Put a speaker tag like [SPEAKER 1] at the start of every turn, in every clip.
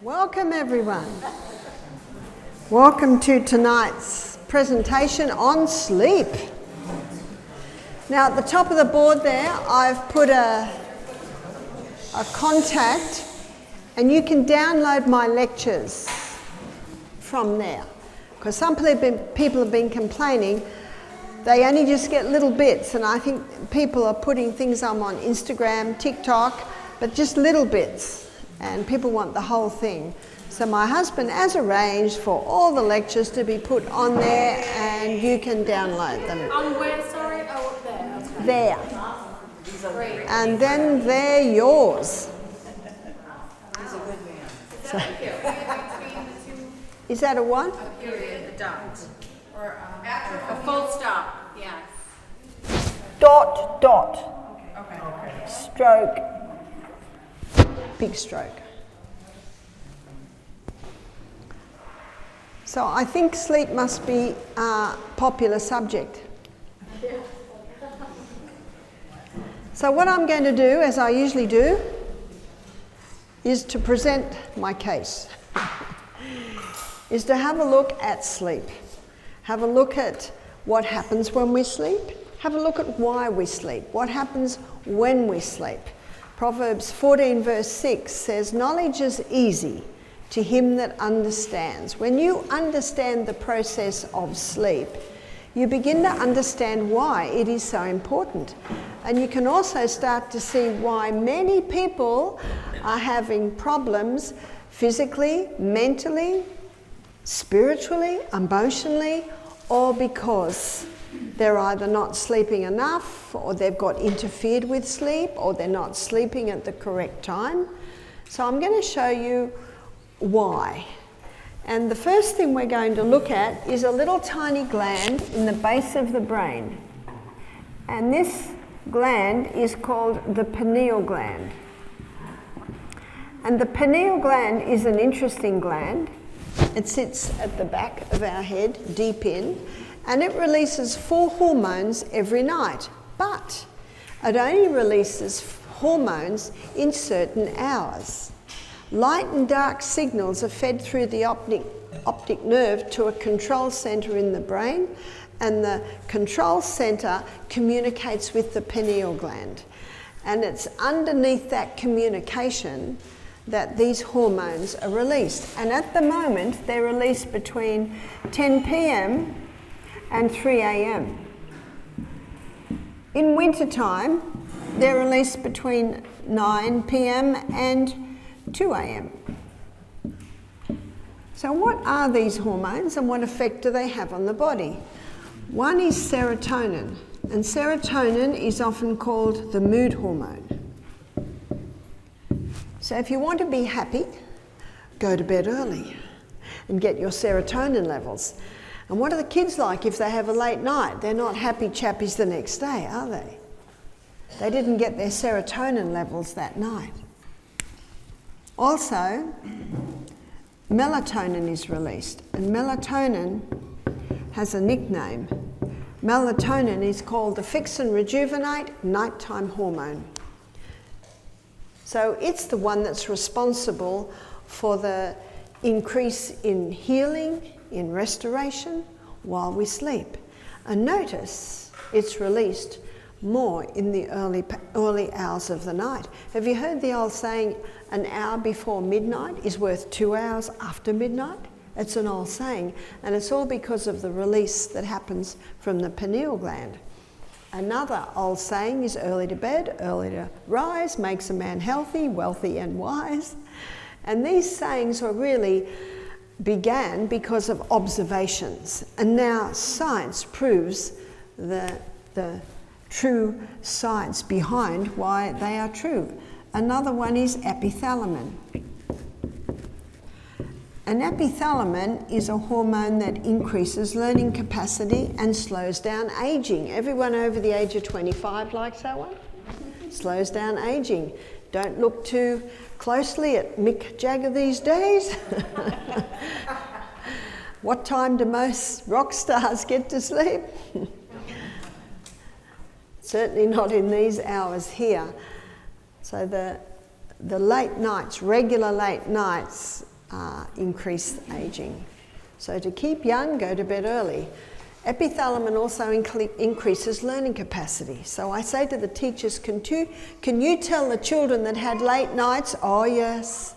[SPEAKER 1] Welcome everyone. Welcome to tonight's presentation on sleep. Now at the top of the board there I've put a contact, and you can download my lectures from there, because some people have been complaining they only just get little bits, and I think people are putting things on Instagram, TikTok, but just little bits, and people want the whole thing. So my husband has arranged for all the lectures to be put on there, and you can download them.
[SPEAKER 2] On where, sorry? Oh, there. Okay.
[SPEAKER 1] There.
[SPEAKER 2] Great.
[SPEAKER 1] And then they're yours.
[SPEAKER 2] He's a good man. Is that a period between the two?
[SPEAKER 1] Is that a what?
[SPEAKER 2] A period, a dot. Or a full stop, yes.
[SPEAKER 1] Dot, dot.
[SPEAKER 2] Okay.
[SPEAKER 1] Stroke. Big stroke. So I think sleep must be a popular subject. So what I'm going to do, as I usually do, is to present my case. Is to have a look at sleep. Have a look at what happens when we sleep. Have a look at why we sleep. What happens when we sleep. Proverbs 14 verse 6 says, "Knowledge is easy to him that understands." When you understand the process of sleep, you begin to understand why it is so important. And you can also start to see why many people are having problems physically, mentally, spiritually, emotionally, or because they're either not sleeping enough, or they've got interfered with sleep, or they're not sleeping at the correct time. So I'm going to show you why. And the first thing we're going to look at is a little tiny gland in the base of the brain. And this gland is called the pineal gland. And the pineal gland is an interesting gland. It sits at the back of our head, deep in, and it releases 4 hormones every night. But it only releases hormones in certain hours. Light and dark signals are fed through the optic nerve to a control centre in the brain, and the control centre communicates with the pineal gland. And it's underneath that communication that these hormones are released. And at the moment, they're released between 10 p.m. and 3 a.m. In wintertime, they're released between 9 p.m. and 2 a.m. So what are these hormones, and what effect do they have on the body? One is serotonin, and serotonin is often called the mood hormone. So if you want to be happy, go to bed early and get your serotonin levels. And what are the kids like if they have a late night? They're not happy chappies the next day, are they? They didn't get their serotonin levels that night. Also, melatonin is released, and melatonin has a nickname. Melatonin is called the fix and rejuvenate nighttime hormone. So it's the one that's responsible for the increase in healing, in restoration, while we sleep. And notice it's released more in the early hours of the night. Have you heard the old saying, an hour before midnight is worth 2 hours after midnight? It's an old saying, and it's all because of the release that happens from the pineal gland. Another old saying is early to bed, early to rise, makes a man healthy, wealthy and wise. And these sayings were really began because of observations. And now science proves the true science behind why they are true. Another one is epithalamin. An epithalamin is a hormone that increases learning capacity and slows down aging. Everyone over the age of 25 likes that one? Slows down aging. Don't look too closely at Mick Jagger these days. What time do most rock stars get to sleep? Certainly not in these hours here. So the late nights, regular late nights, increase ageing. So to keep young, go to bed early. Epithalamin also increases learning capacity. So I say to the teachers, can you tell the children that had late nights? Oh yes.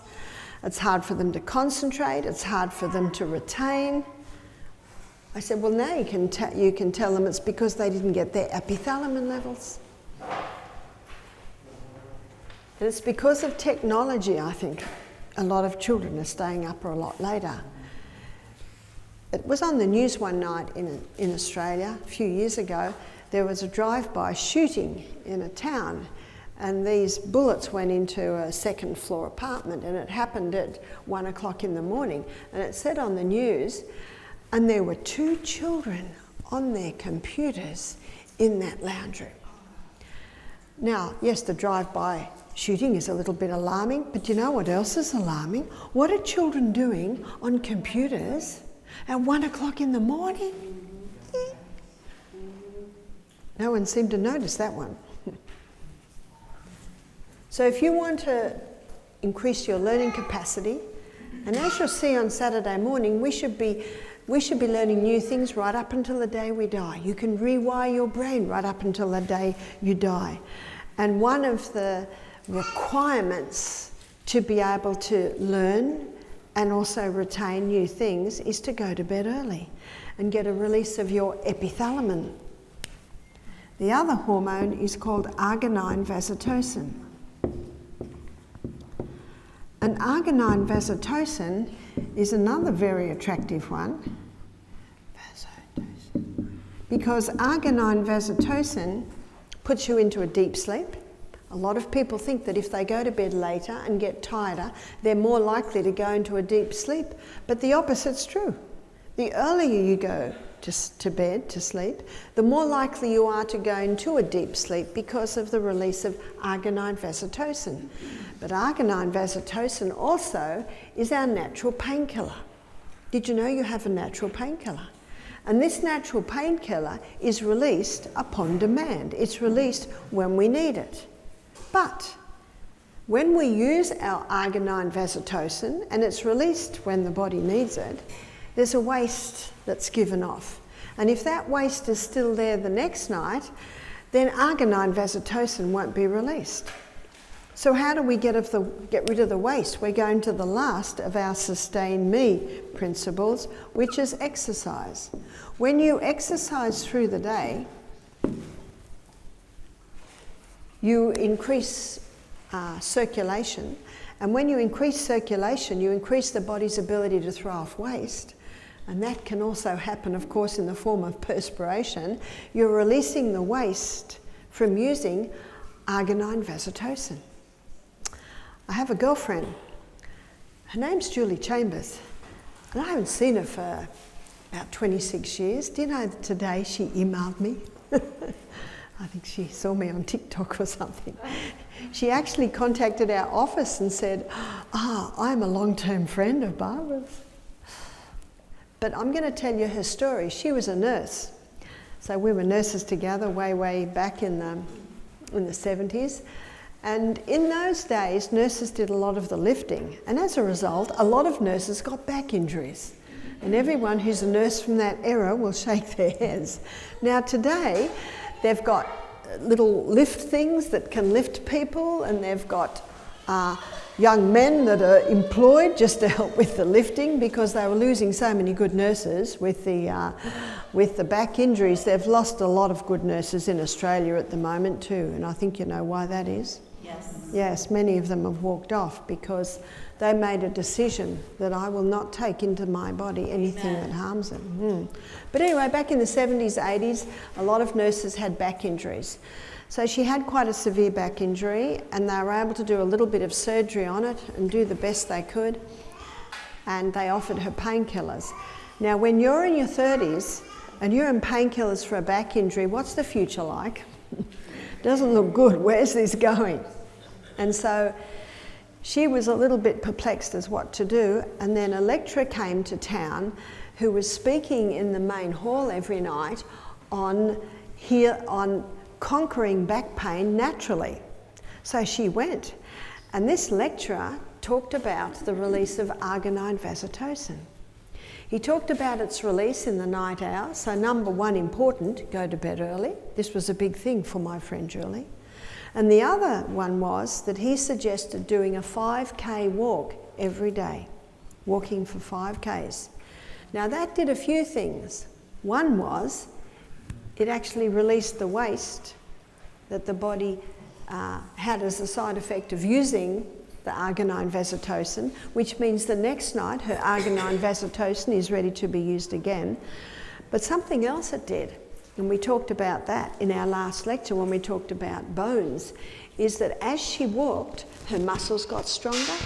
[SPEAKER 1] It's hard for them to concentrate, it's hard for them to retain. I said, well now you can tell them it's because they didn't get their epithalamin levels. And it's because of technology, I think, a lot of children are staying up a lot later. It was on the news one night in Australia a few years ago. There was a drive-by shooting in a town, and these bullets went into a second floor apartment, and it happened at 1 o'clock in the morning. And it said on the news, and there were 2 children on their computers in that lounge room. Now, yes, the drive-by shooting is a little bit alarming, but you know what else is alarming? What are children doing on computers at 1 o'clock in the morning? No one seemed to notice that one. So if you want to increase your learning capacity, and as you'll see on Saturday morning, we should be learning new things right up until the day we die. You can rewire your brain right up until the day you die. And one of the requirements to be able to learn and also retain new things is to go to bed early and get a release of your epithalamin. The other hormone is called arginine vasotocin. And arginine vasotocin is another very attractive one, because arginine vasotocin puts you into a deep sleep. A lot of people think that if they go to bed later and get tireder, they're more likely to go into a deep sleep. But the opposite's true. The earlier you go to bed, to sleep, the more likely you are to go into a deep sleep because of the release of arginine vasotocin. But arginine vasotocin also is our natural painkiller. Did you know you have a natural painkiller? And this natural painkiller is released upon demand. It's released when we need it. But when we use our arginine vasotocin, and it's released when the body needs it, there's a waste that's given off. And if that waste is still there the next night, then arginine vasotocin won't be released. So how do we get rid of the waste? We're going to the last of our sustain me principles, which is exercise. When you exercise through the day, you increase circulation. And when you increase circulation, you increase the body's ability to throw off waste. And that can also happen, of course, in the form of perspiration. You're releasing the waste from using arginine vasotocin. I have a girlfriend. Her name's Julie Chambers. And I haven't seen her for about 26 years. Do you know that today she emailed me? I think she saw me on TikTok or something. She actually contacted our office and said, I'm a long-term friend of Barbara's. But I'm going to tell you her story. She was a nurse. So we were nurses together way back in the 70s. And in those days, nurses did a lot of the lifting. And as a result, a lot of nurses got back injuries. And everyone who's a nurse from that era will shake their heads. Now today, they've got little lift things that can lift people, and they've got young men that are employed just to help with the lifting, because they were losing so many good nurses with the back injuries. They've lost a lot of good nurses in Australia at the moment too, and I think you know why that is.
[SPEAKER 2] Yes.
[SPEAKER 1] Yes, many of them have walked off because they made a decision that I will not take into my body anything that harms it. But anyway, back in the 70s, 80s, a lot of nurses had back injuries. So she had quite a severe back injury, and they were able to do a little bit of surgery on it and do the best they could, and they offered her painkillers. Now when you're in your 30s and you're in painkillers for a back injury, what's the future like? Doesn't look good. Where's this going? And so she was a little bit perplexed as what to do, and then a lecturer came to town who was speaking in the main hall every night on conquering back pain naturally. So she went, and this lecturer talked about the release of arginine vasotocin. He talked about its release in the night hours. So number one, important, go to bed early. This was a big thing for my friend Julie. And the other one was that he suggested doing a 5K walk every day, walking for 5Ks. Now that did a few things. One was it actually released the waste that the body had as a side effect of using the arginine vasotocin, which means the next night her arginine vasotocin is ready to be used again. But something else it did, and we talked about that in our last lecture when we talked about bones, is that as she walked, her muscles got stronger,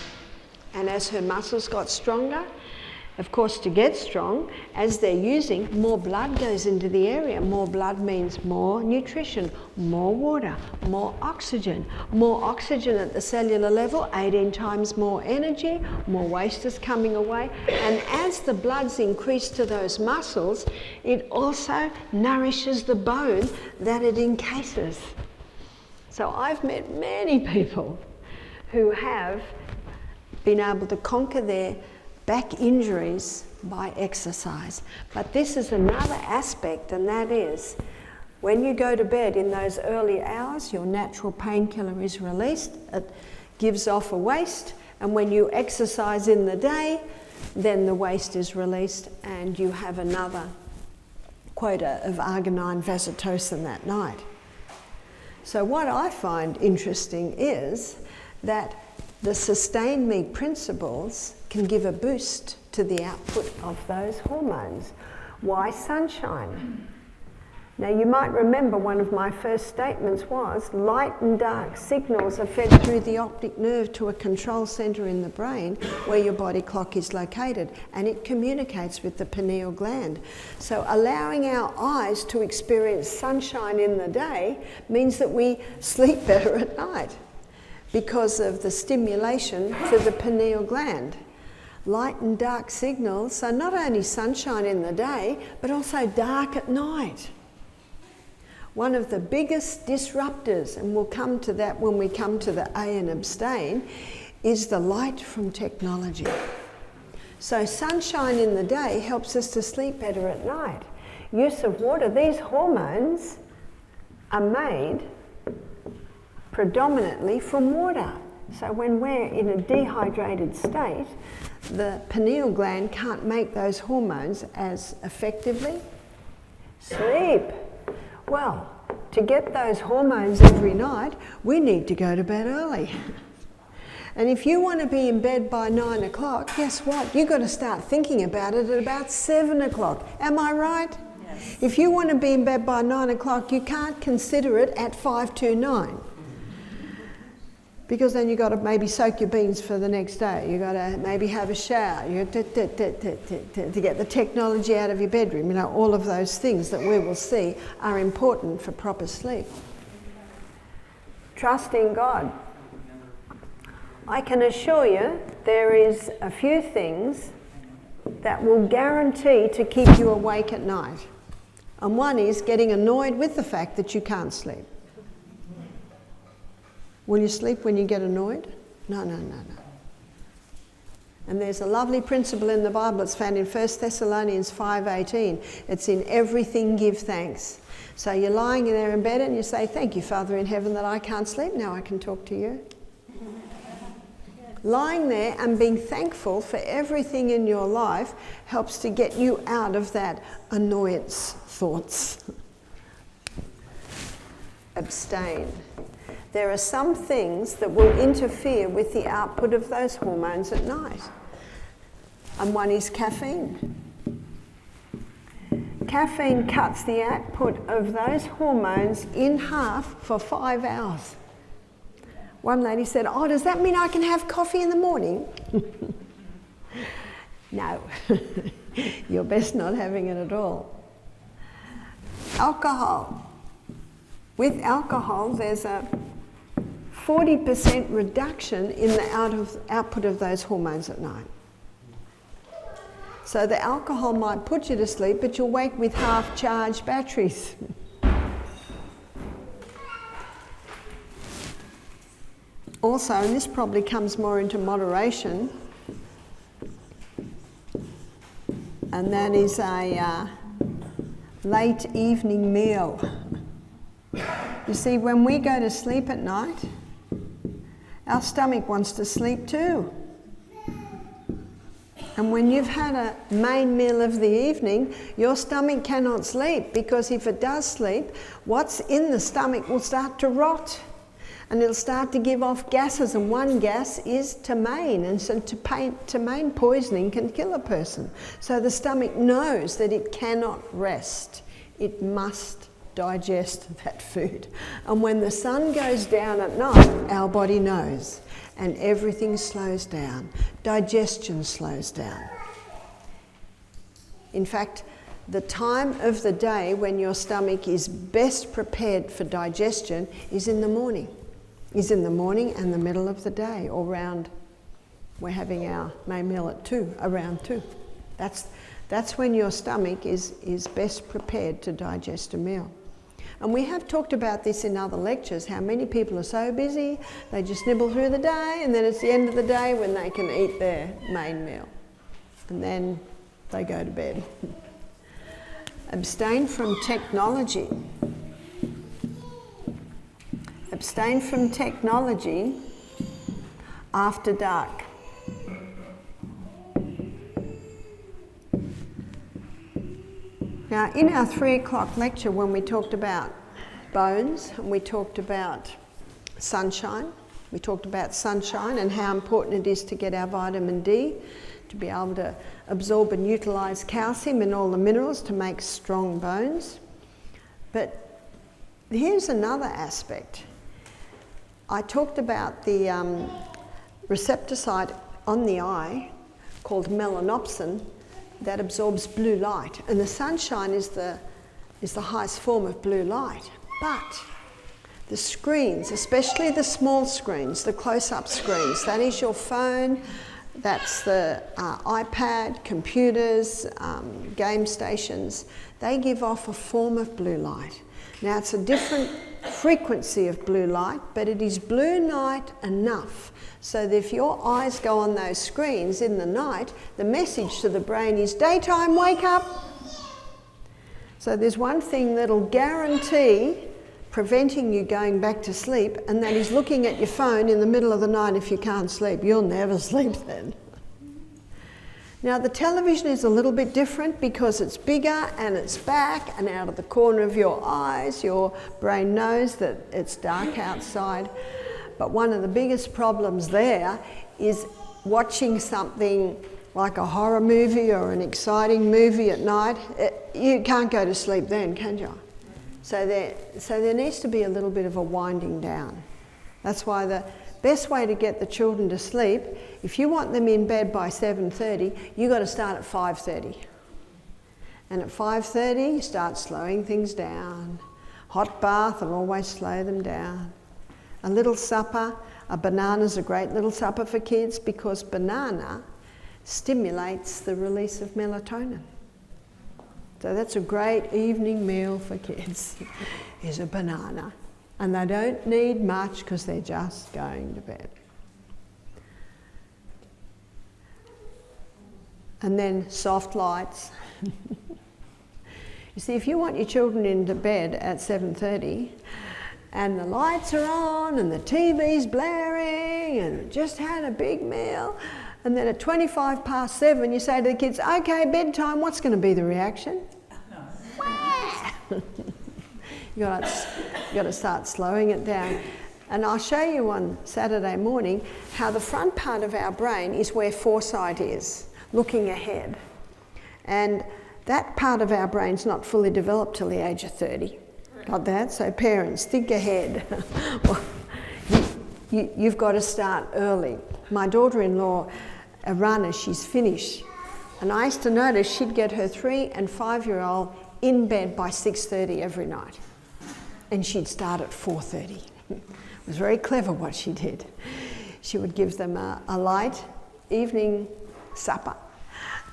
[SPEAKER 1] and as her muscles got stronger, of course, to get strong, as they're using, more blood goes into the area. More blood means more nutrition, more water, more oxygen. More oxygen at the cellular level, 18 times more energy, more waste is coming away. And as the blood's increased to those muscles, it also nourishes the bone that it encases. So I've met many people who have been able to conquer their back injuries by exercise. But this is another aspect, and that is when you go to bed in those early hours, your natural painkiller is released, it gives off a waste, and when you exercise in the day, then the waste is released and you have another quota of arginine vasotocin that night. So what I find interesting is that the sustained me principles can give a boost to the output of those hormones. Why sunshine? Now you might remember one of my first statements was light and dark signals are fed through the optic nerve to a control centre in the brain where your body clock is located, and it communicates with the pineal gland. So allowing our eyes to experience sunshine in the day means that we sleep better at night because of the stimulation to the pineal gland. Light and dark signals, so not only sunshine in the day, but also dark at night. One of the biggest disruptors, and we'll come to that when we come to the A and abstain, is the light from technology. So sunshine in the day helps us to sleep better at night. Use of water, these hormones are made predominantly from water. So when we're in a dehydrated state, the pineal gland can't make those hormones as effectively. Sleep. Well, to get those hormones every night, we need to go to bed early. And if you want to be in bed by 9 o'clock, guess what? You've got to start thinking about it at about 7 o'clock. Am I right? Yes. If you want to be in bed by 9 o'clock, you can't consider it at 5 to 9. Because then you've got to maybe soak your beans for the next day. You've got to maybe have a shower. You to get the technology out of your bedroom. You know, all of those things that we will see are important for proper sleep. Trust in God. I can assure you there is a few things that will guarantee to keep you awake at night. And one is getting annoyed with the fact that you can't sleep. Will you sleep when you get annoyed? No. And there's a lovely principle in the Bible. It's found in 1 Thessalonians 5:18. It's in everything give thanks. So you're lying there in bed and you say, thank you, Father in heaven, that I can't sleep. Now I can talk to you. Lying there and being thankful for everything in your life helps to get you out of that annoyance thoughts. Abstain. There are some things that will interfere with the output of those hormones at night. And one is caffeine. Caffeine cuts the output of those hormones in half for 5 hours. One lady said, oh, does that mean I can have coffee in the morning? No, you're best not having it at all. Alcohol. With alcohol, there's a 40% reduction in the output of those hormones at night. So the alcohol might put you to sleep, but you'll wake with half-charged batteries. also, and this probably comes more into moderation, and that is a late evening meal. You see, when we go to sleep at night, our stomach wants to sleep too. And when you've had a main meal of the evening, your stomach cannot sleep, because if it does sleep, what's in the stomach will start to rot and it'll start to give off gases, and one gas is ptomaine, and so ptomaine poisoning can kill a person. So the stomach knows that it cannot rest. It must digest that food. And when the sun goes down at night, our body knows, and everything slows down. Digestion slows down. In fact, the time of the day when your stomach is best prepared for digestion is in the morning. Is in the morning and the middle of the day, or we're having our main meal at 2, around 2. That's when your stomach is best prepared to digest a meal. And we have talked about this in other lectures, how many people are so busy, they just nibble through the day, and then it's the end of the day when they can eat their main meal. And then they go to bed. Abstain from technology. Abstain from technology after dark. Now, in our 3 o'clock lecture, when we talked about bones, and we talked about sunshine, and how important it is to get our vitamin D, to be able to absorb and utilise calcium and all the minerals to make strong bones. But here's another aspect. I talked about the receptor site on the eye called melanopsin that absorbs blue light, and the sunshine is the highest form of blue light. But the screens, especially the small screens, the close-up screens, that is your phone, that's the iPad, computers, game stations, they give off a form of blue light. Now, it's a different frequency of blue light, but it is blue light enough so that if your eyes go on those screens in the night, the message to the brain is, daytime, wake up. So there's one thing that'll guarantee preventing you going back to sleep, and that is looking at your phone in the middle of the night if you can't sleep. You'll never sleep then. Now, the television is a little bit different because it's bigger and it's back and out of the corner of your eyes. Your brain knows that it's dark outside. But one of the biggest problems there is watching something like a horror movie or an exciting movie at night. You can't go to sleep then, can you? So there needs to be a little bit of a winding down. That's why the best way to get the children to sleep, if you want them in bed by 7:30, you've got to start at 5:30. And at 5:30, you start slowing things down. Hot bath will always slow them down. A little supper, a banana's a great little supper for kids because banana stimulates the release of melatonin. So that's a great evening meal for kids, is a banana. And they don't need much because they're just going to bed. And then soft lights. You see, if you want your children into bed at 7:30 and the lights are on and the TV's blaring and just had a big meal, and then at 7:25 you say to the kids, okay, bedtime, what's going to be the reaction? You got to start slowing it down. And I'll show you on Saturday morning how the front part of our brain is where foresight is, looking ahead. And that part of our brain's not fully developed till the age of 30. Got that? So parents, think ahead. Well, you've got to start early. My daughter-in-law, Arana, she's Finnish. And I used to notice she'd get her 3- and 5-year-old in bed by 6:30 every night. And she'd start at 4:30. It was very clever what she did. She would give them a light evening supper,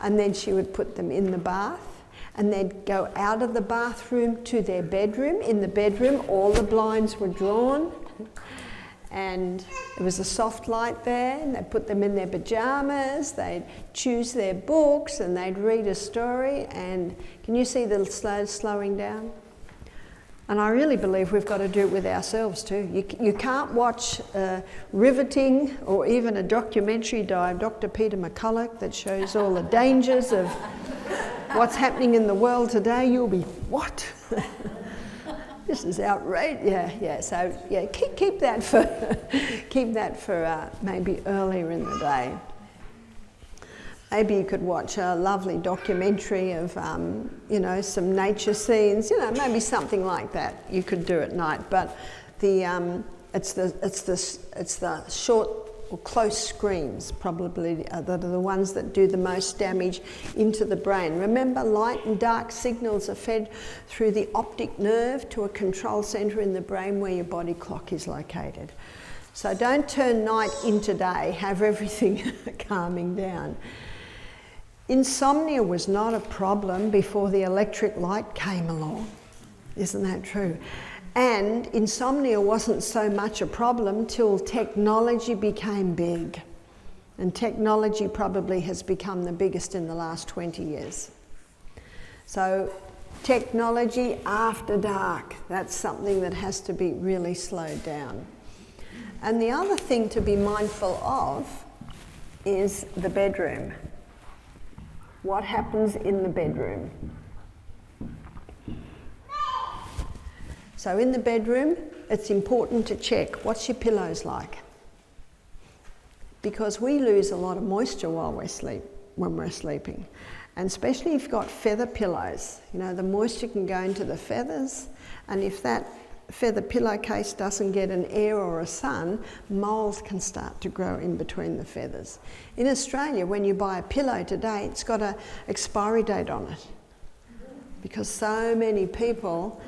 [SPEAKER 1] and then she would put them in the bath, and they'd go out of the bathroom to their bedroom. In the bedroom, all the blinds were drawn, and there was a soft light there, and they'd put them in their pyjamas, they'd choose their books, and they'd read a story. And can you see the slowing down? And I really believe we've got to do it with ourselves too. You can't watch riveting or even a documentary by Dr. Peter McCulloch that shows all the dangers of what's happening in the world today. You'll be, what? This is outrageous. Yeah. So yeah, keep that for maybe earlier in the day. Maybe you could watch a lovely documentary of, some nature scenes. Maybe something like that you could do at night. But it's the short or close screens probably that are the ones that do the most damage into the brain. Remember, light and dark signals are fed through the optic nerve to a control centre in the brain where your body clock is located. So don't turn night into day. Have everything calming down. Insomnia was not a problem before the electric light came along. Isn't that true? And insomnia wasn't so much a problem till technology became big. And technology probably has become the biggest in the last 20 years. So technology after dark, that's something that has to be really slowed down. And the other thing to be mindful of is the bedroom. What happens in the bedroom? So in the bedroom, it's important to check what's your pillows like, because we lose a lot of moisture when we're sleeping, and especially if you've got feather pillows. The moisture can go into the feathers, and if that feather pillowcase doesn't get an air or a sun, mould can start to grow in between the feathers. In Australia, when you buy a pillow today, it's got an expiry date on it, because so many people,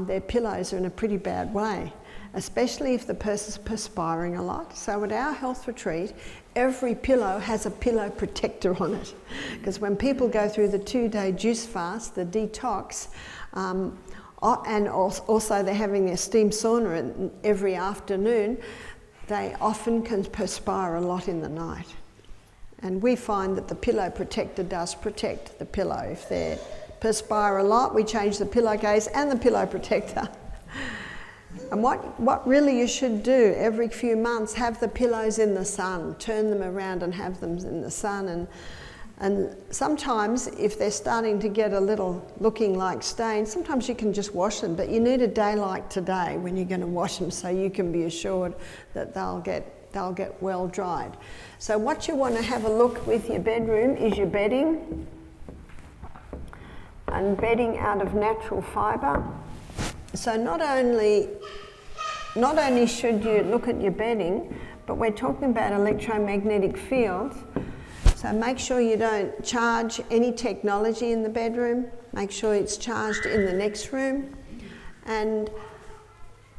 [SPEAKER 1] their pillows are in a pretty bad way, especially if the person's perspiring a lot. So at our health retreat, every pillow has a pillow protector on it, because when people go through the 2-day juice fast, the detox, and also they're having their steam sauna every afternoon, they often can perspire a lot in the night. And we find that the pillow protector does protect the pillow. If they perspire a lot, we change the pillowcase and the pillow protector. And what really you should do every few months, have the pillows in the sun, turn them around and have them in the sun. And sometimes if they're starting to get a little looking like stains, sometimes you can just wash them, but you need a day like today when you're going to wash them so you can be assured that they'll get well dried. So what you want to have a look with your bedroom is your bedding, and bedding out of natural fibre. So not only should you look at your bedding, but we're talking about electromagnetic fields. So make sure you don't charge any technology in the bedroom. Make sure it's charged in the next room. And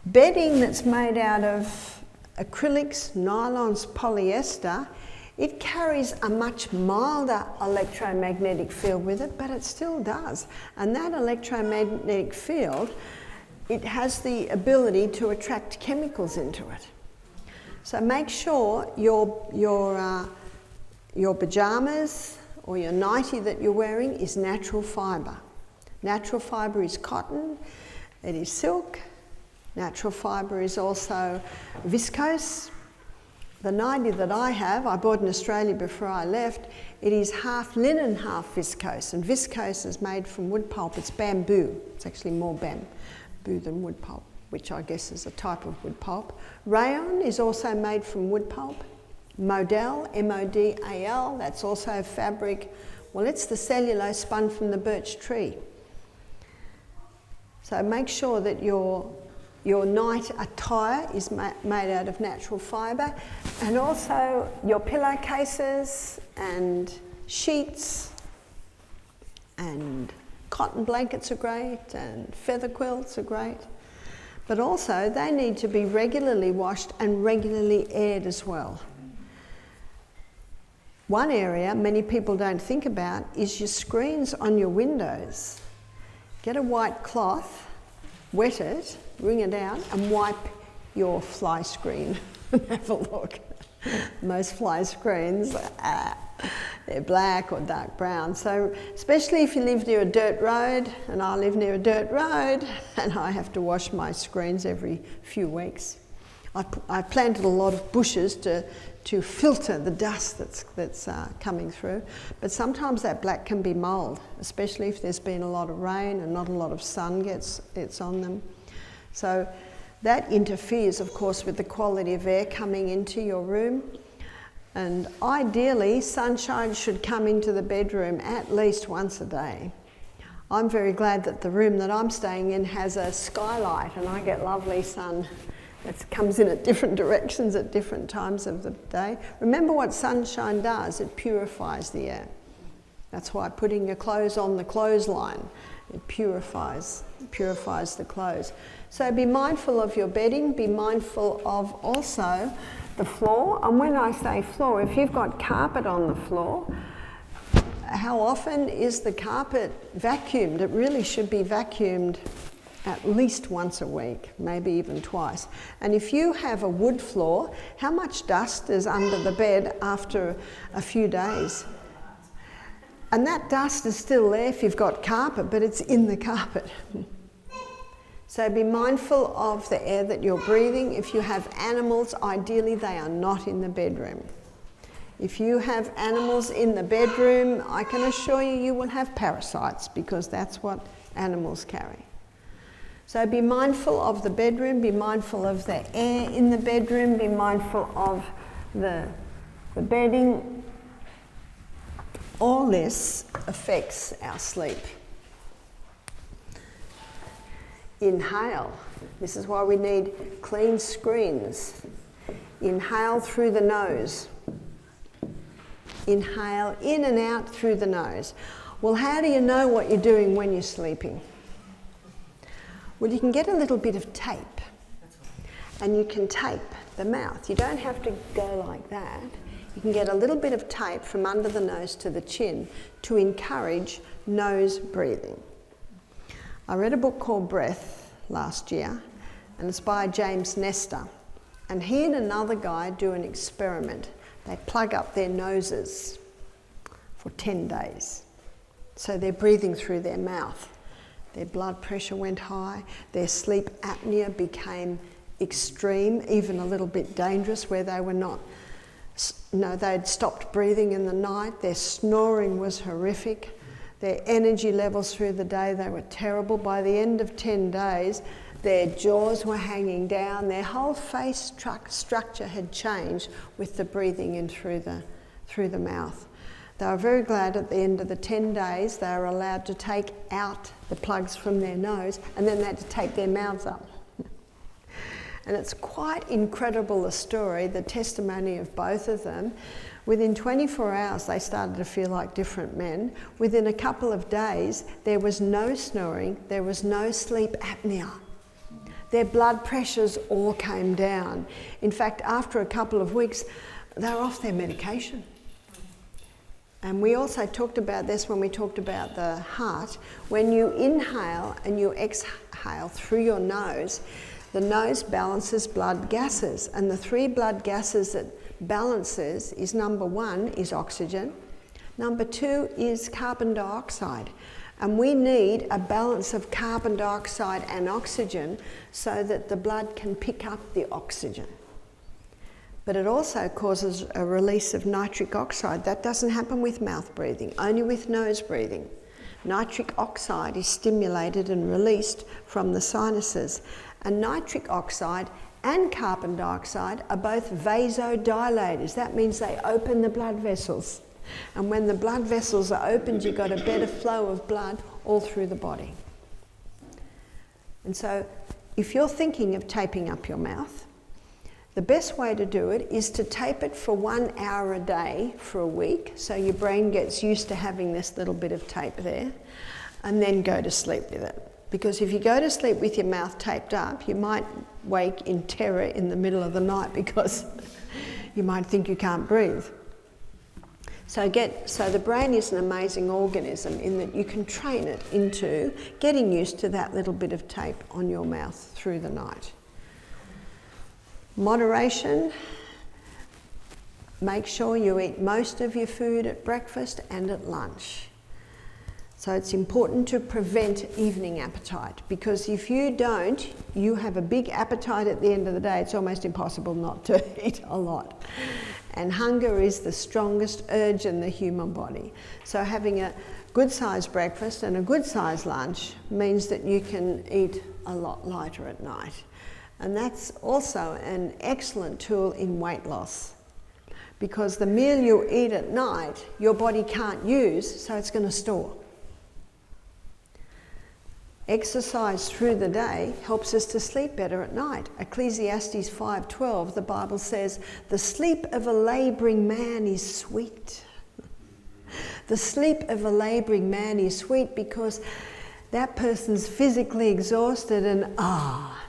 [SPEAKER 1] bedding that's made out of acrylics, nylons, polyester, it carries a much milder electromagnetic field with it, but it still does. And that electromagnetic field, it has the ability to attract chemicals into it. So make sure your pyjamas or your nightie that you're wearing is natural fibre. Natural fibre is cotton, it is silk. Natural fibre is also viscose. The nightie that I have, I bought in Australia before I left, it is half linen, half viscose. And viscose is made from wood pulp. It's bamboo. It's actually more bamboo than wood pulp, which I guess is a type of wood pulp. Rayon is also made from wood pulp. Modal, M-O-D-A-L, that's also fabric. Well, it's the cellulose spun from the birch tree. So make sure that your night attire is made out of natural fibre, and also your pillowcases and sheets and cotton blankets are great, and feather quilts are great. But also they need to be regularly washed and regularly aired as well. One area many people don't think about is your screens on your windows. Get a white cloth, wet it, wring it out, and wipe your fly screen and have a look. Most fly screens, they're black or dark brown. So especially if you live near a dirt road, and I live near a dirt road, and I have to wash my screens every few weeks. I've planted a lot of bushes to filter the dust that's coming through, but sometimes that black can be mould, especially if there's been a lot of rain and not a lot of sun gets on them. So that interferes, of course, with the quality of air coming into your room. And ideally, sunshine should come into the bedroom at least once a day. I'm very glad that the room that I'm staying in has a skylight, and I get lovely sun that comes in at different directions at different times of the day. Remember what sunshine does, it purifies the air. That's why putting your clothes on the clothesline, it purifies the clothes. So be mindful of your bedding, be mindful of also the floor. And when I say floor, if you've got carpet on the floor, how often is the carpet vacuumed? It really should be vacuumed at least once a week, maybe even twice. And if you have a wood floor, how much dust is under the bed after a few days? And that dust is still there if you've got carpet, but it's in the carpet. So be mindful of the air that you're breathing. If you have animals, ideally they are not in the bedroom. If you have animals in the bedroom, I can assure you, you will have parasites, because that's what animals carry. So be mindful of the bedroom, be mindful of the air in the bedroom, be mindful of the bedding. All this affects our sleep. Inhale. This is why we need clean screens. Inhale through the nose. Inhale in and out through the nose. Well, how do you know what you're doing when you're sleeping? Well, you can get a little bit of tape, and you can tape the mouth. You don't have to go like that. You can get a little bit of tape from under the nose to the chin to encourage nose breathing. I read a book called Breath last year, and it's by James Nestor. And he and another guy do an experiment. They plug up their noses for 10 days. So they're breathing through their mouth. Their blood pressure went high. Their sleep apnea became extreme, even a little bit dangerous, where they were not, they'd stopped breathing in the night. Their snoring was horrific. Their energy levels through the day, they were terrible. By the end of 10 days, their jaws were hanging down. Their whole face structure had changed with the breathing in through the mouth. They were very glad at the end of the 10 days they were allowed to take out the plugs from their nose, and then they had to tape their mouths up. And it's quite incredible, the story, the testimony of both of them. Within 24 hours, they started to feel like different men. Within a couple of days, there was no snoring, there was no sleep apnea. Their blood pressures all came down. In fact, after a couple of weeks, they were off their medication. And we also talked about this when we talked about the heart. When you inhale and you exhale through your nose, the nose balances blood gases. And the 3 blood gases that balances is, number 1 is oxygen, number 2 is carbon dioxide. And we need a balance of carbon dioxide and oxygen so that the blood can pick up the oxygen. But it also causes a release of nitric oxide. That doesn't happen with mouth breathing, only with nose breathing. Nitric oxide is stimulated and released from the sinuses. And nitric oxide and carbon dioxide are both vasodilators. That means they open the blood vessels. And when the blood vessels are opened, you've got a better flow of blood all through the body. And so if you're thinking of taping up your mouth, the best way to do it is to tape it for 1 hour a day for a week, so your brain gets used to having this little bit of tape there, and then go to sleep with it. Because if you go to sleep with your mouth taped up, you might wake in terror in the middle of the night because you might think you can't breathe. So the brain is an amazing organism in that you can train it into getting used to that little bit of tape on your mouth through the night. Moderation. Make sure you eat most of your food at breakfast and at lunch. So it's important to prevent evening appetite, because if you don't, you have a big appetite at the end of the day. It's almost impossible not to eat a lot. And hunger is the strongest urge in the human body. So having a good sized breakfast and a good sized lunch means that you can eat a lot lighter at night. And that's also an excellent tool in weight loss, because the meal you eat at night, your body can't use, so it's going to store. Exercise through the day helps us to sleep better at night. Ecclesiastes 5:12, the Bible says, "The sleep of a labouring man is sweet." The sleep of a labouring man is sweet because that person's physically exhausted and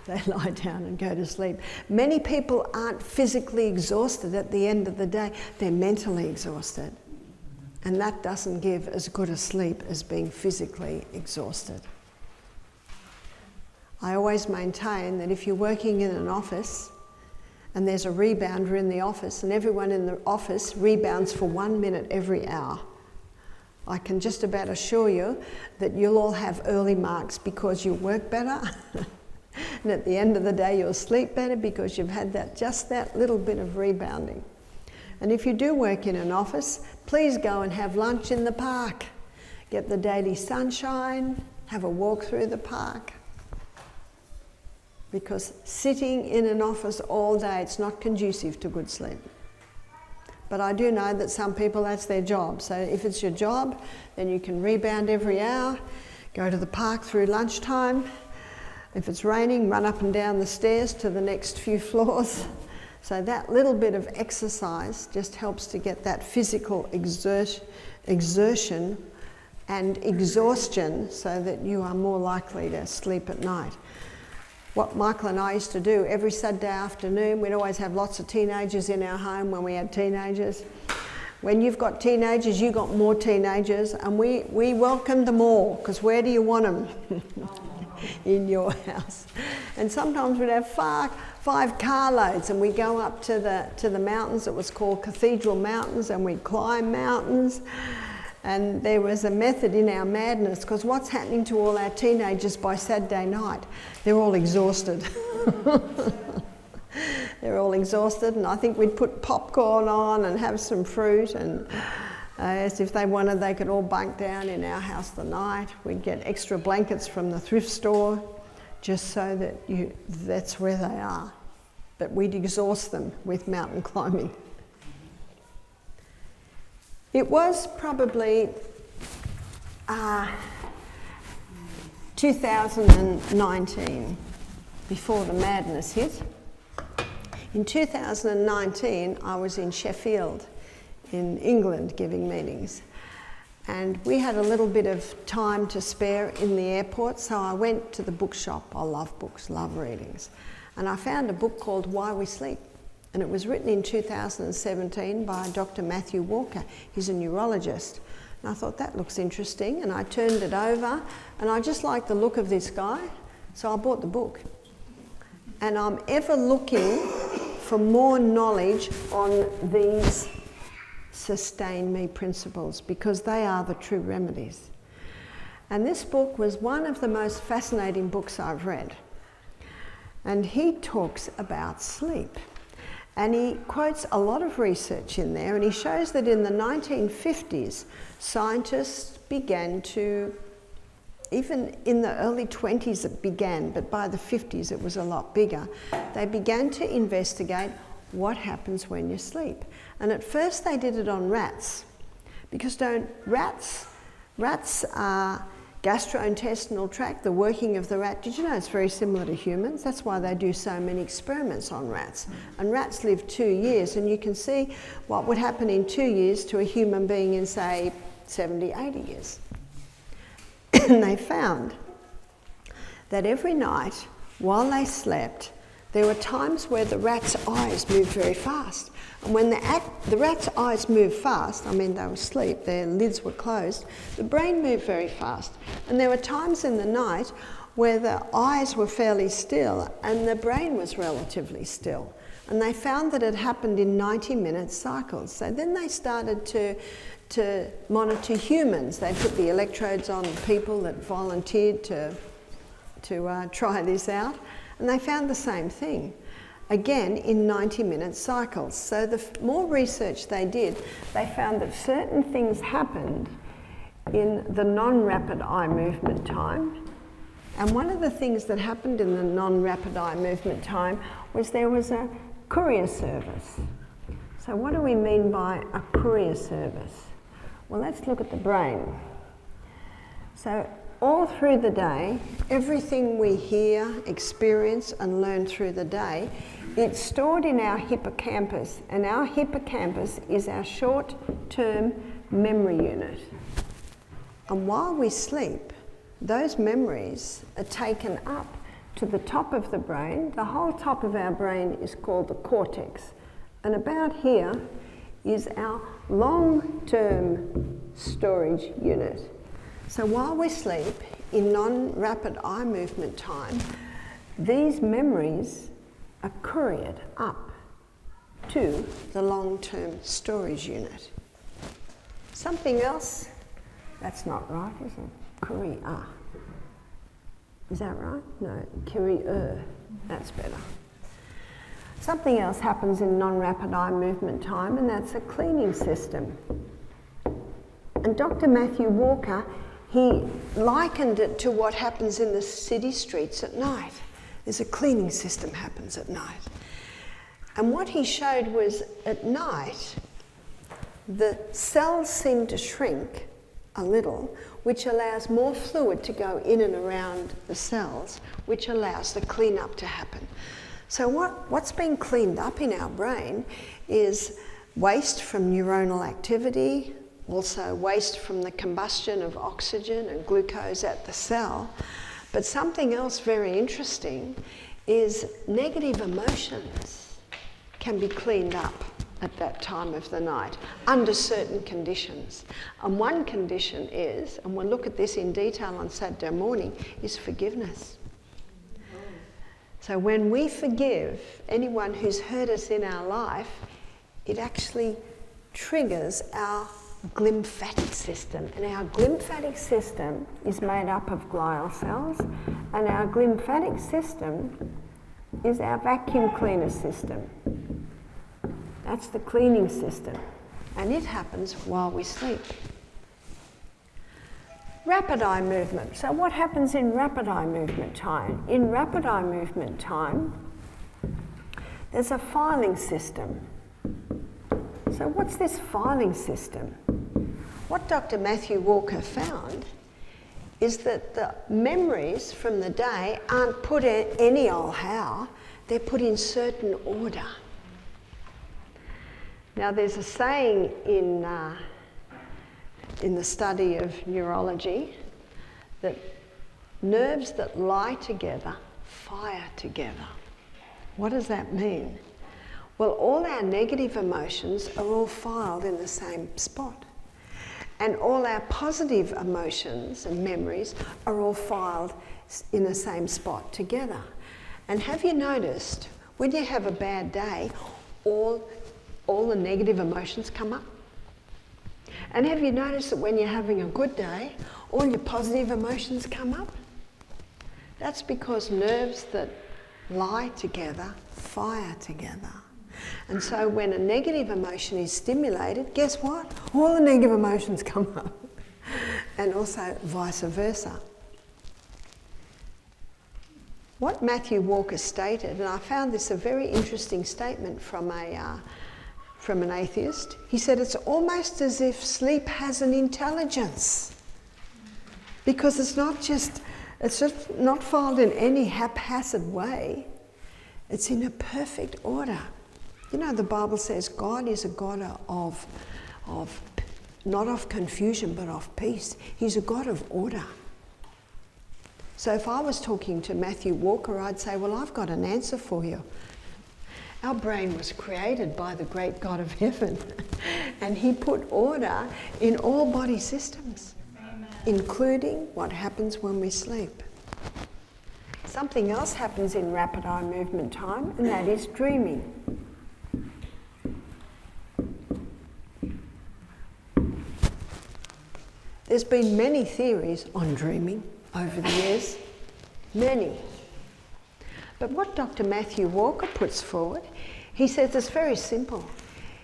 [SPEAKER 1] they lie down and go to sleep. Many people aren't physically exhausted at the end of the day, they're mentally exhausted. And that doesn't give as good a sleep as being physically exhausted. I always maintain that if you're working in an office and there's a rebounder in the office and everyone in the office rebounds for 1 minute every hour, I can just about assure you that you'll all have early marks because you work better and at the end of the day you'll sleep better because you've had just that little bit of rebounding. And if you do work in an office, please go and have lunch in the park. Get the daily sunshine, have a walk through the park. Because sitting in an office all day, it's not conducive to good sleep. But I do know that some people, that's their job. So if it's your job, then you can rebound every hour, go to the park through lunchtime. If it's raining, run up and down the stairs to the next few floors. So that little bit of exercise just helps to get that physical exertion and exhaustion so that you are more likely to sleep at night. What Michael and I used to do every Saturday afternoon, we'd always have lots of teenagers in our home when we had teenagers. When you've got teenagers, you've got more teenagers, and we welcome them all, because where do you want them? In your house. And sometimes we'd have 5 carloads, and we'd go up to the mountains. It was called Cathedral Mountains, and we'd climb mountains. And there was a method in our madness, because what's happening to all our teenagers by Saturday night? They're all exhausted. They're all exhausted, and I think we'd put popcorn on and have some fruit, and as if they wanted, they could all bunk down in our house the night. We'd get extra blankets from the thrift store, just so that that's where they are. But we'd exhaust them with mountain climbing. It was probably 2019 before the madness hit. In 2019, I was in Sheffield in England giving meetings, and we had a little bit of time to spare in the airport, so I went to the bookshop. I love books, love readings, and I found a book called Why We Sleep. And it was written in 2017 by Dr. Matthew Walker. He's a neurologist. And I thought, that looks interesting. And I turned it over, and I just liked the look of this guy, so I bought the book. And I'm ever looking for more knowledge on these sustain me principles, because they are the true remedies. And this book was one of the most fascinating books I've read. And he talks about sleep. And he quotes a lot of research in there, and he shows that in the 1950s, scientists began to, even in the early 20s it began, but by the 50s it was a lot bigger, they began to investigate what happens when you sleep. And at first they did it on rats, because rats are gastrointestinal tract, the working of the rat. Did you know it's very similar to humans? That's why they do so many experiments on rats. And rats live 2 years, and you can see what would happen in 2 years to a human being in, say, 70, 80 years. And they found that every night while they slept, there were times where the rat's eyes moved very fast. And when the rat's eyes moved fast, I mean they were asleep, their lids were closed, the brain moved very fast. And there were times in the night where the eyes were fairly still and the brain was relatively still. And they found that it happened in 90-minute cycles. So then they started to monitor humans. They put the electrodes on people that volunteered to try this out, and they found the same thing, again in 90-minute cycles. So the more research they did, they found that certain things happened in the non-rapid eye movement time. And one of the things that happened in the non-rapid eye movement time was there was a courier service. So what do we mean by a courier service? Well, let's look at the brain. So all through the day, everything we hear, experience and learn through the day, it's stored in our hippocampus, and our hippocampus is our short-term memory unit. And while we sleep, those memories are taken up to the top of the brain. The whole top of our brain is called the cortex. And about here is our long-term storage unit. So while we sleep, in non-rapid eye movement time, these memories are couriered up to the long-term storage unit. Something else, that's not right, is it? Courier. Is that right? No, courier. That's better. Something else happens in non-rapid eye movement time, and that's a cleaning system. And Dr. Matthew Walker, he likened it to what happens in the city streets at night. There's a cleaning system happens at night. And what he showed was at night, the cells seem to shrink a little, which allows more fluid to go in and around the cells, which allows the cleanup to happen. So what's being cleaned up in our brain is waste from neuronal activity, also waste from the combustion of oxygen and glucose at the cell. But something else very interesting is negative emotions can be cleaned up at that time of the night under certain conditions. And one condition is, and we'll look at this in detail on Saturday morning, is forgiveness. So when we forgive anyone who's hurt us in our life, it actually triggers our glymphatic system. And our glymphatic system is made up of glial cells, and our glymphatic system is our vacuum cleaner system. That's the cleaning system, and it happens while we sleep. Rapid eye movement. So what happens in rapid eye movement time? In rapid eye movement time, there's a filing system. So what's this filing system? What Dr. Matthew Walker found is that the memories from the day aren't put in any old how, they're put in certain order. Now there's a saying in the study of neurology that nerves that lie together fire together. What does that mean? Well, all our negative emotions are all filed in the same spot. And all our positive emotions and memories are all filed in the same spot together. And have you noticed, when you have a bad day, all the negative emotions come up? And have you noticed that when you're having a good day, all your positive emotions come up? That's because nerves that lie together fire together. And so when a negative emotion is stimulated, guess what? All the negative emotions come up. And also vice versa. What Matthew Walker stated, and I found this a very interesting statement from an atheist, he said it's almost as if sleep has an intelligence, because it's just not filed in any haphazard way. It's in a perfect order. You know, the Bible says God is a God of not of confusion, but of peace. He's a God of order. So if I was talking to Matthew Walker, I'd say, well, I've got an answer for you. Our brain was created by the great God of heaven, and he put order in all body systems, including what happens when we sleep. something else happens in rapid eye movement time, and that is dreaming. There's been many theories on dreaming over the years, many. But what Dr. Matthew Walker puts forward, he says it's very simple.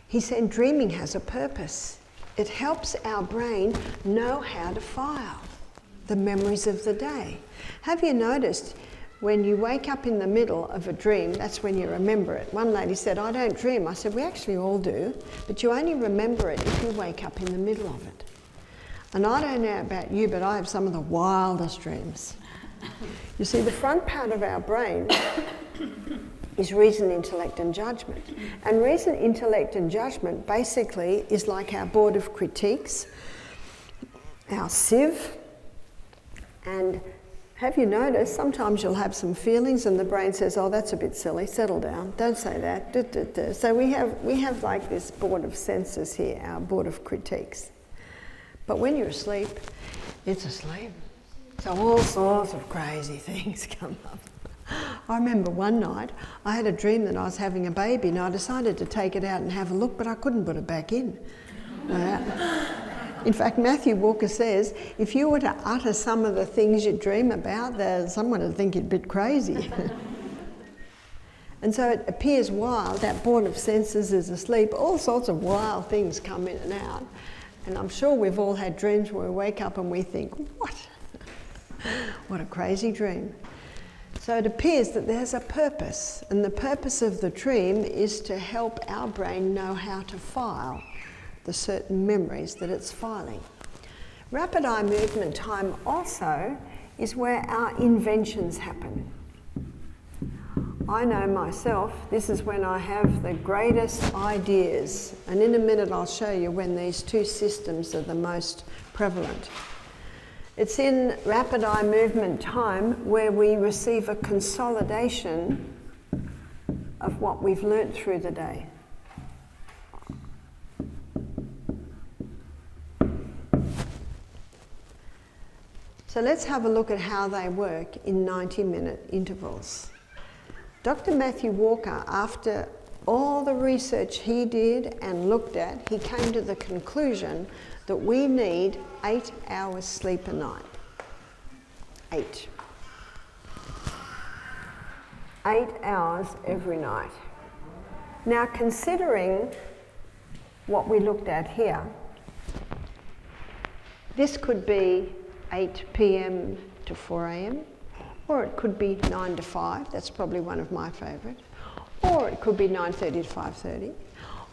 [SPEAKER 1] He said dreaming has a purpose. It helps our brain know how to file the memories of the day. Have you noticed when you wake up in the middle of a dream, that's when you remember it? One lady said, I don't dream. I said, we actually all do, but you only remember it if you wake up in the middle of it. And I don't know about you, but I have some of the wildest dreams. You see, the front part of our brain is reason, intellect and judgment. And reason, intellect and judgment basically is like our board of critiques, our sieve. And have you noticed, sometimes you'll have some feelings and the brain says, oh, that's a bit silly, settle down, don't say that. Duh, duh, duh. So we have like this board of senses here, our board of critiques. But when you're asleep, it's asleep. So all sorts of crazy things come up. I remember one night, I had a dream that I was having a baby and I decided to take it out and have a look, but I couldn't put it back in. In fact, Matthew Walker says, if you were to utter some of the things you dream about, someone would think you're a bit crazy. And so it appears wild, that board of senses is asleep, all sorts of wild things come in and out. And I'm sure we've all had dreams where we wake up and we think, what? What a crazy dream. So it appears that there's a purpose, and the purpose of the dream is to help our brain know how to file the certain memories that it's filing. Rapid eye movement time also is where our inventions happen. I know myself, this is when I have the greatest ideas, and in a minute I'll show you when these two systems are the most prevalent. It's in rapid eye movement time where we receive a consolidation of what we've learnt through the day. So let's have a look at how they work in 90-minute intervals. Dr. Matthew Walker, after all the research he did and looked at, he came to the conclusion that we need 8 hours sleep a night. 8. 8 hours every night. Now, considering what we looked at here, this could be 8 p.m. to 4 a.m. or it could be 9 to 5, that's probably one of my favourite, or it could be 9:30 to 5:30,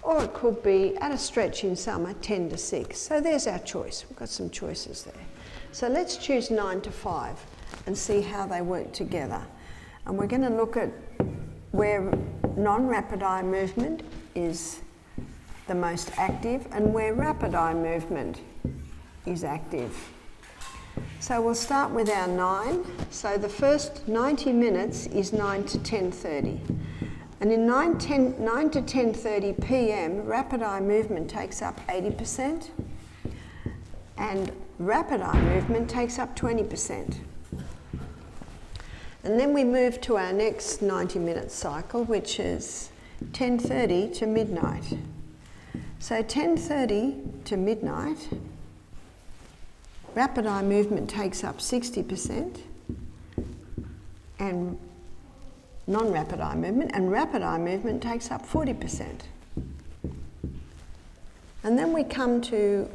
[SPEAKER 1] or it could be, at a stretch in summer, 10 to 6. So there's our choice, we've got some choices there. So let's choose 9 to 5 and see how they work together. And we're going to look at where non-rapid eye movement is the most active and where rapid eye movement is active. So we'll start with our 9. So the first 90 minutes is 9 to 10:30. And in 9 to 10:30 p.m, rapid eye movement takes up 80% and rapid eye movement takes up 20%. And then we move to our next 90-minute cycle, which is 10:30 to midnight. So 10:30 to midnight, rapid eye movement takes up 60% and non-rapid eye movement, and rapid eye movement takes up 40%. And then we come to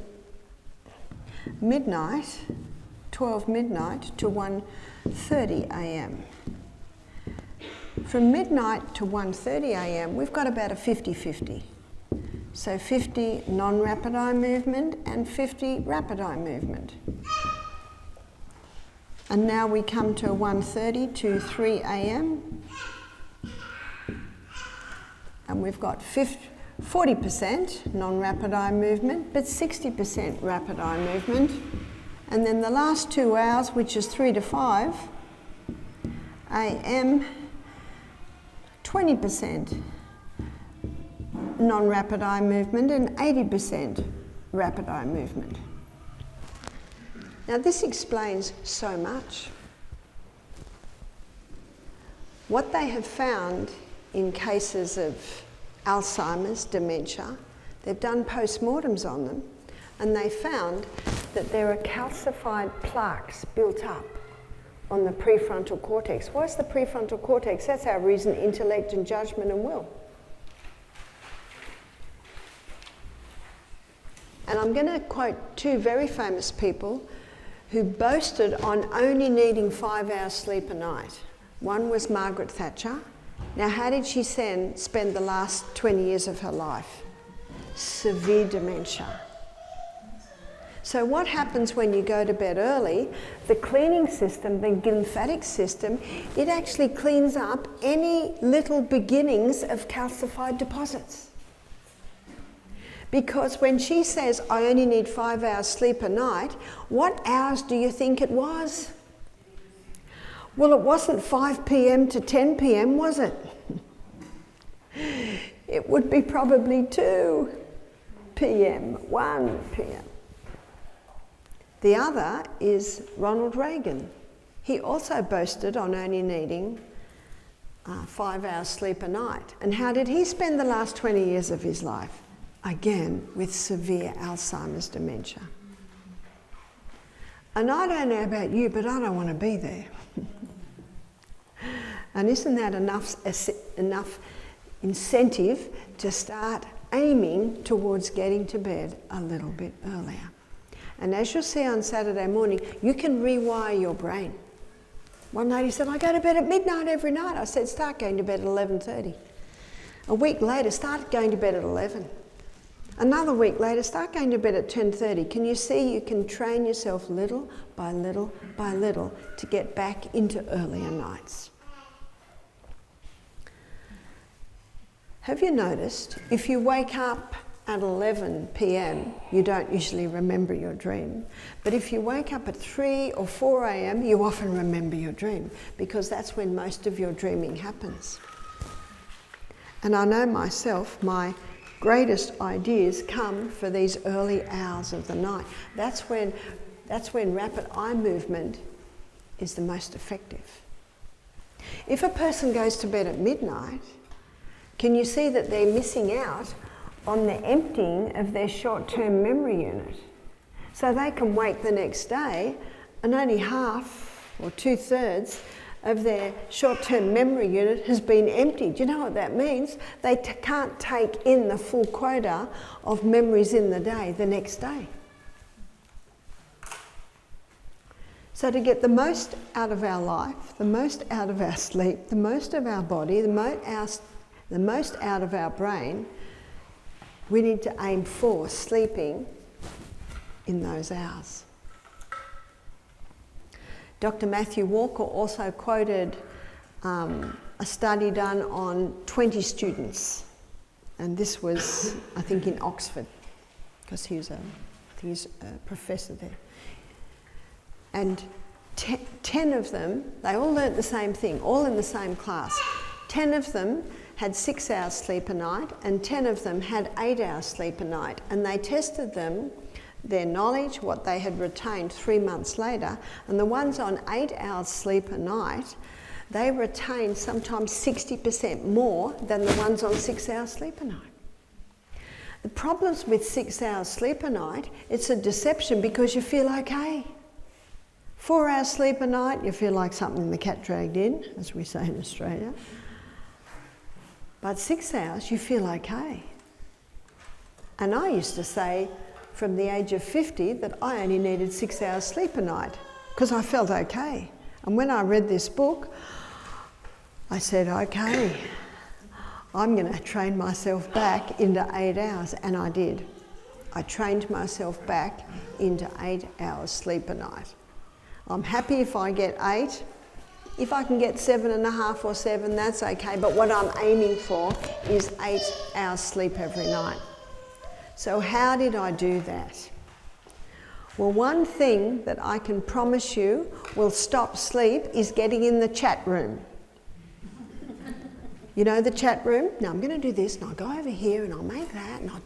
[SPEAKER 1] midnight, 12 midnight to 1:30 a.m. From midnight to 1:30 a.m. we've got about a 50-50. So 50 non-rapid eye movement and 50 rapid eye movement. And now we come to 1:30 to 3 a.m. and we've got 40% non-rapid eye movement, but 60% rapid eye movement. And then the last 2 hours, which is 3 to 5 a.m., 20% non-rapid eye movement and 80% rapid eye movement. Now this explains so much. what they have found in cases of Alzheimer's, dementia, they've done postmortems on them, and they found that there are calcified plaques built up on the prefrontal cortex. What's the prefrontal cortex? That's our reason, intellect and judgment and will. And I'm going to quote two very famous people who boasted on only needing 5 hours sleep a night. One was Margaret Thatcher. Now, how did she spend the last 20 years of her life? Severe dementia. So what happens when you go to bed early? The cleaning system, the lymphatic system, it actually cleans up any little beginnings of calcified deposits. Because when she says, I only need 5 hours sleep a night, what hours do you think it was? Well, it wasn't 5 p.m. to 10 p.m., was it? It would be probably 2 p.m., 1 p.m. The other is Ronald Reagan. He also boasted on only needing 5 hours sleep a night. And how did he spend the last 20 years of his life? Again, with severe Alzheimer's dementia. And I don't know about you, but I don't want to be there. And isn't that enough incentive to start aiming towards getting to bed a little bit earlier? And as you'll see on Saturday morning, you can rewire your brain. One lady said, I go to bed at midnight every night. I said, start going to bed at 11:30. A week later, start going to bed at 11. Another week later, start going to bed at 10:30. Can you see you can train yourself little by little by little to get back into earlier nights? Have you noticed, if you wake up at 11 p.m, you don't usually remember your dream. But if you wake up at 3 or 4 a.m, you often remember your dream, because that's when most of your dreaming happens. And I know myself, my greatest ideas come for these early hours of the night. That's when rapid eye movement is the most effective. If a person goes to bed at midnight, can you see that they're missing out on the emptying of their short-term memory unit? So they can wake the next day and only half or 2/3 of their short-term memory unit has been emptied. You know what that means? They can't take in the full quota of memories in the day the next day. So to get the most out of our life, the most out of our sleep, the most of our body, the most out of our brain, we need to aim for sleeping in those hours. Dr. Matthew Walker also quoted a study done on 20 students. And this was, I think, in Oxford, because he's a professor there. And 10 of them, they all learnt the same thing, all in the same class. 10 of them had 6 hours sleep a night, and 10 of them had 8 hours sleep a night. And they tested them, their knowledge, what they had retained 3 months later, and the ones on 8 hours sleep a night, they retained sometimes 60% more than the ones on 6 hours sleep a night. The problems with 6 hours sleep a night, it's a deception because you feel okay. 4 hours sleep a night, you feel like something the cat dragged in, as we say in Australia. But 6 hours, you feel okay. And I used to say, from the age of 50, that I only needed 6 hours sleep a night because I felt okay. And when I read this book, I said, okay, I'm going to train myself back into 8 hours. And I did. I trained myself back into 8 hours sleep a night. I'm happy if I get 8. If I can get 7.5 or 7, that's okay. But what I'm aiming for is 8 hours sleep every night. So how did I do that? Well, one thing that I can promise you will stop sleep is getting in the chat room. You know the chat room? Now I'm going to do this, and I'll go over here, and I'll make that, and I'll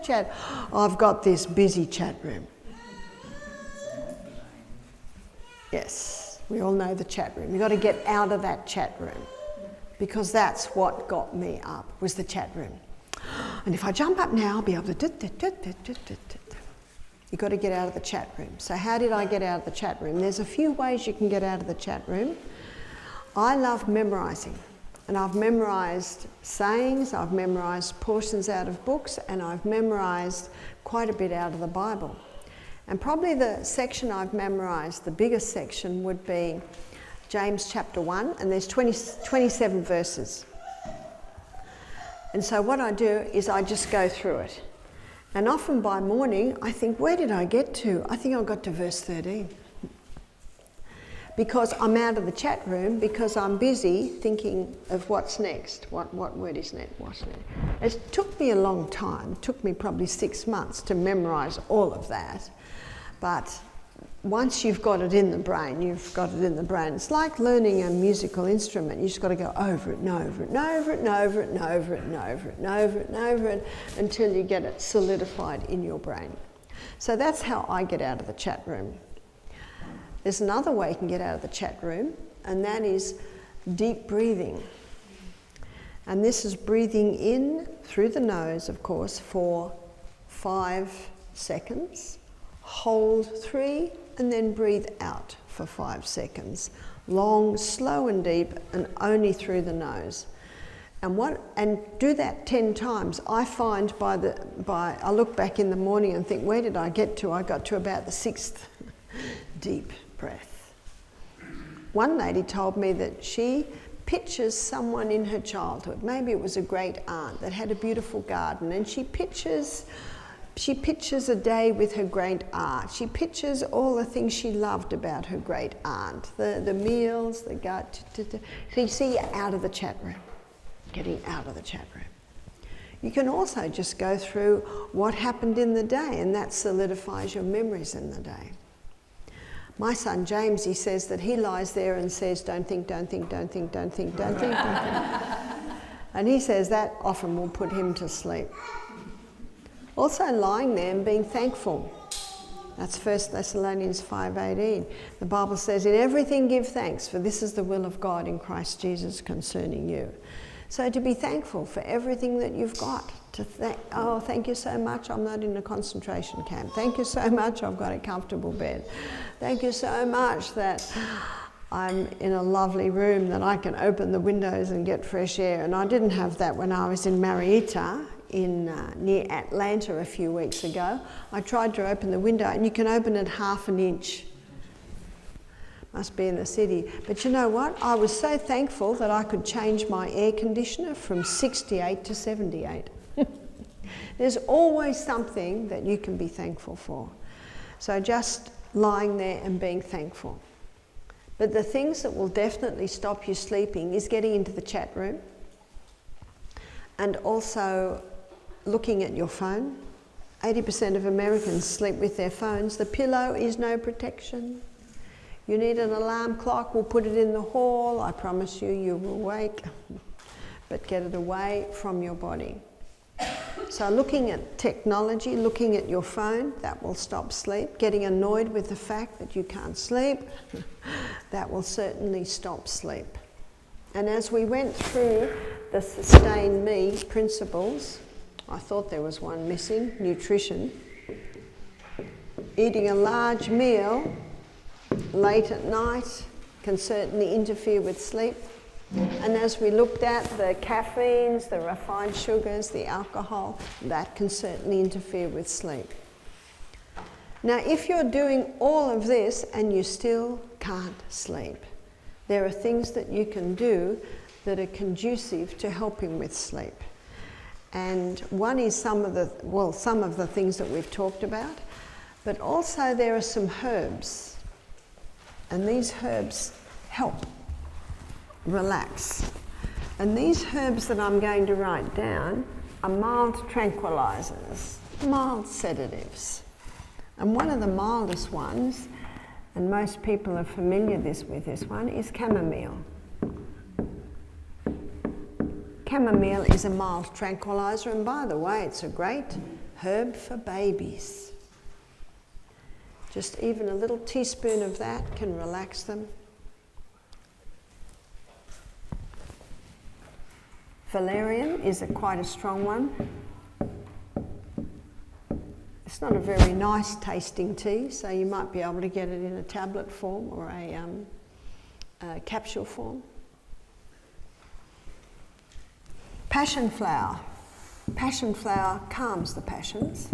[SPEAKER 1] chat. I've got this busy chat room. Yes. We all know the chat room. You've got to get out of that chat room, because that's what got me up, was the chat room. And if I jump up now, I'll be able to... You've got to get out of the chat room. So how did I get out of the chat room? There's a few ways you can get out of the chat room. I love memorising. And I've memorised sayings, I've memorised portions out of books, and I've memorised quite a bit out of the Bible. And probably the section I've memorised, the biggest section, would be James chapter 1, and there's 27 verses. And so what I do is I just go through it. And often by morning, I think, where did I get to? I think I got to verse 13. Because I'm out of the chat room, because I'm busy thinking of what's next, what word is next, what's next. It took me a long time. It took me probably 6 months to memorise all of that. But once you've got it in the brain, you've got it in the brain. It's like learning a musical instrument. You just got to go over it and over it and over it and over it and over it and over it and over it and over it until you get it solidified in your brain. So that's how I get out of the chat room. There's another way you can get out of the chat room, and that is deep breathing. And this is breathing in through the nose, of course, for 5 seconds. Hold 3, and then breathe out for 5 seconds. Long, slow and deep, and only through the nose. And do that 10 times. I find I look back in the morning and think, where did I get to? I got to about the 6th deep breath. One lady told me that she pictures someone in her childhood. Maybe it was a great aunt that had a beautiful garden, and she pictures a day with her great aunt. She pictures all the things she loved about her great aunt, the meals, the gut. So you see, you're out of the chat room, getting out of the chat room. You can also just go through what happened in the day, and that solidifies your memories in the day. My son James, he says that he lies there and says, don't think, don't think, don't think, don't think, don't think, don't think. And he says that often will put him to sleep. Also lying there and being thankful. That's 1 Thessalonians 5:18. The Bible says, in everything give thanks, for this is the will of God in Christ Jesus concerning you. So to be thankful for everything that you've got. Thank you so much, I'm not in a concentration camp. Thank you so much, I've got a comfortable bed. Thank you so much that I'm in a lovely room that I can open the windows and get fresh air. And I didn't have that when I was in Marietta, near Atlanta a few weeks ago. I tried to open the window, and you can open it 1/2 inch. Must be in the city. But you know what? I was so thankful that I could change my air conditioner from 68 to 78. There's always something that you can be thankful for. So just lying there and being thankful. But the things that will definitely stop you sleeping is getting into the chat room, and also looking at your phone. 80% of Americans sleep with their phones. The pillow is no protection. You need an alarm clock, we'll put it in the hall. I promise you, you will wake. But get it away from your body. So looking at technology, looking at your phone, that will stop sleep. Getting annoyed with the fact that you can't sleep, that will certainly stop sleep. And as we went through the Sustain Me principles, I thought there was one missing, nutrition. Eating a large meal late at night can certainly interfere with sleep. And as we looked at the caffeines, the refined sugars, the alcohol, that can certainly interfere with sleep. Now, if you're doing all of this and you still can't sleep, there are things that you can do that are conducive to helping with sleep. And one is some of the things that we've talked about, but also there are some herbs. And these herbs help relax. And these herbs that I'm going to write down are mild tranquilizers, mild sedatives. And one of the mildest ones, and most people are familiar with this one, is chamomile. Chamomile is a mild tranquilizer, and by the way, it's a great herb for babies. Just even a little teaspoon of that can relax them. valerian is quite a strong one. It's not a very nice tasting tea, so you might be able to get it in a tablet form or a capsule form. Passion flower. Passion flower calms the passions.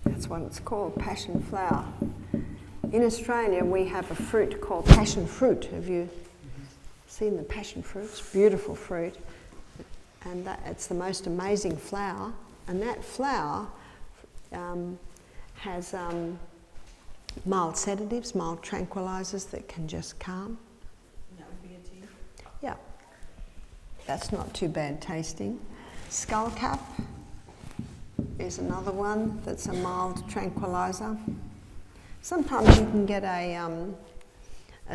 [SPEAKER 1] That's what it's called, passion flower. In Australia, we have a fruit called passion fruit. Have you seen the passion fruit? It's beautiful fruit, and it's the most amazing flower. And that flower has mild sedatives, mild tranquilizers that can just calm.
[SPEAKER 2] That would be a tea.
[SPEAKER 1] Yeah, that's not too bad tasting. Skullcap is another one that's a mild tranquilizer. Sometimes you can get a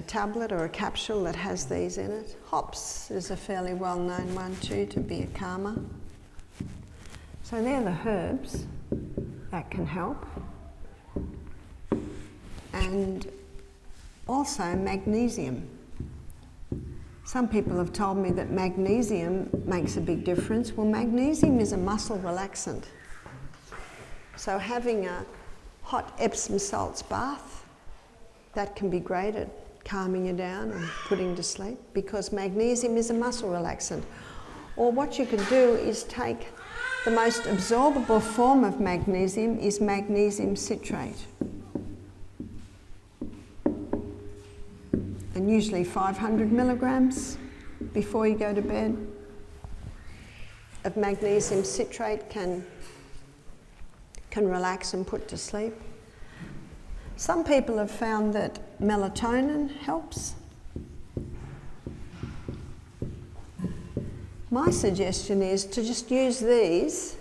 [SPEAKER 1] tablet or a capsule that has these in it. Hops is a fairly well-known one too, to be a calmer. So they're the herbs that can help. And also magnesium. Some people have told me that magnesium makes a big difference. Well, magnesium is a muscle relaxant. So having a hot Epsom salts bath, that can be great at calming you down and putting to sleep, because magnesium is a muscle relaxant. Or what you can do is take the most absorbable form of magnesium is magnesium citrate. And usually 500 milligrams before you go to bed of magnesium citrate can relax and put to sleep. Some people have found that melatonin helps. My suggestion is to just use these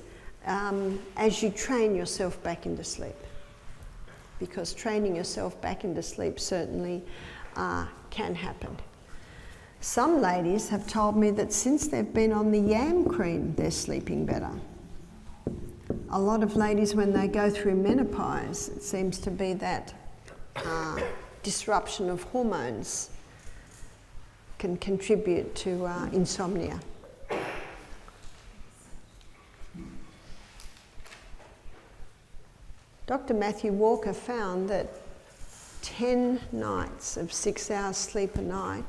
[SPEAKER 1] as you train yourself back into sleep, because training yourself back into sleep certainly can happen. Some ladies have told me that since they've been on the yam cream, they're sleeping better. A lot of ladies, when they go through menopause, it seems to be that disruption of hormones can contribute to insomnia. Dr. Matthew Walker found that 10 nights of 6 hours sleep a night,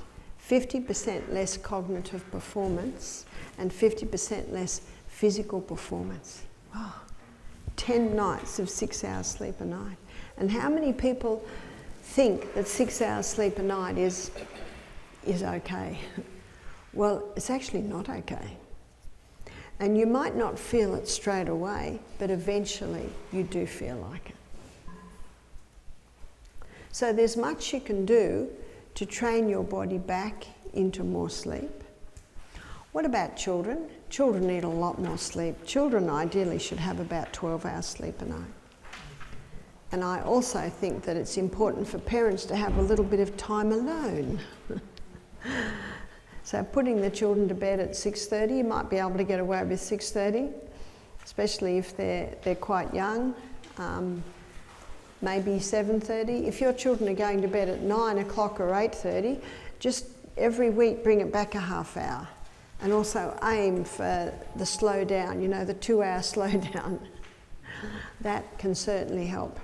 [SPEAKER 1] 50% less cognitive performance and 50% less physical performance. Wow. 10 nights of 6 hours sleep a night. And how many people think that 6 hours sleep a night is okay? Well, it's actually not okay. And you might not feel it straight away, but eventually you do feel like it. So there's much you can do to train your body back into more sleep. What about children? Children need a lot more sleep. Children ideally should have about 12 hours sleep a night. And I also think that it's important for parents to have a little bit of time alone. So putting the children to bed at 6:30, you might be able to get away with 6:30, especially if they're quite young. Maybe 7:30. If your children are going to bed at 9 o'clock or 8:30, just every week bring it back a half hour. And also aim for the slow down, you know, the 2-hour slow down. That can certainly help.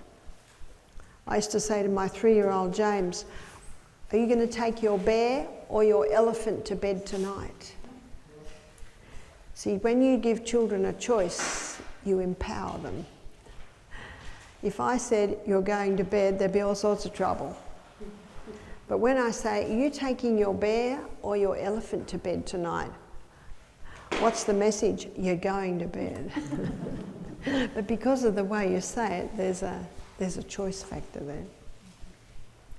[SPEAKER 1] I used to say to my 3-year-old James, are you going to take your bear or your elephant to bed tonight? See, when you give children a choice, you empower them. If I said you're going to bed, there'd be all sorts of trouble. But when I say, are you taking your bear or your elephant to bed tonight? What's the message? You're going to bed. But because of the way you say it, there's a choice factor there.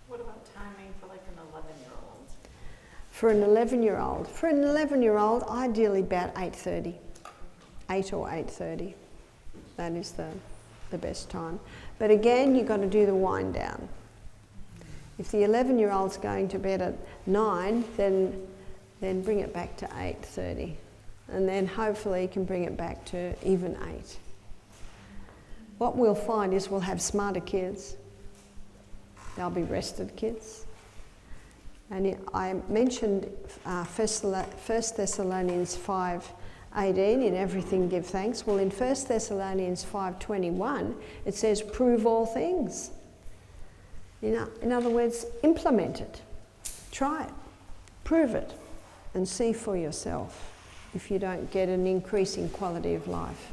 [SPEAKER 2] What about timing for like an 11-year-old?
[SPEAKER 1] For an 11-year-old? For an 11-year-old, ideally about 8:30. 8 or 8:30. That is the best time. But again, you've got to do the wind down. If the 11-year-old's going to bed at 9, then bring it back to 8:30. And then hopefully you can bring it back to even 8. What we'll find is we'll have smarter kids. They'll be rested kids. And I mentioned 1 Thessalonians 5:18, in everything give thanks. Well, in 1 Thessalonians 5:21, it says, prove all things. In other words, implement it. Try it. Prove it. And see for yourself if you don't get an increasing quality of life.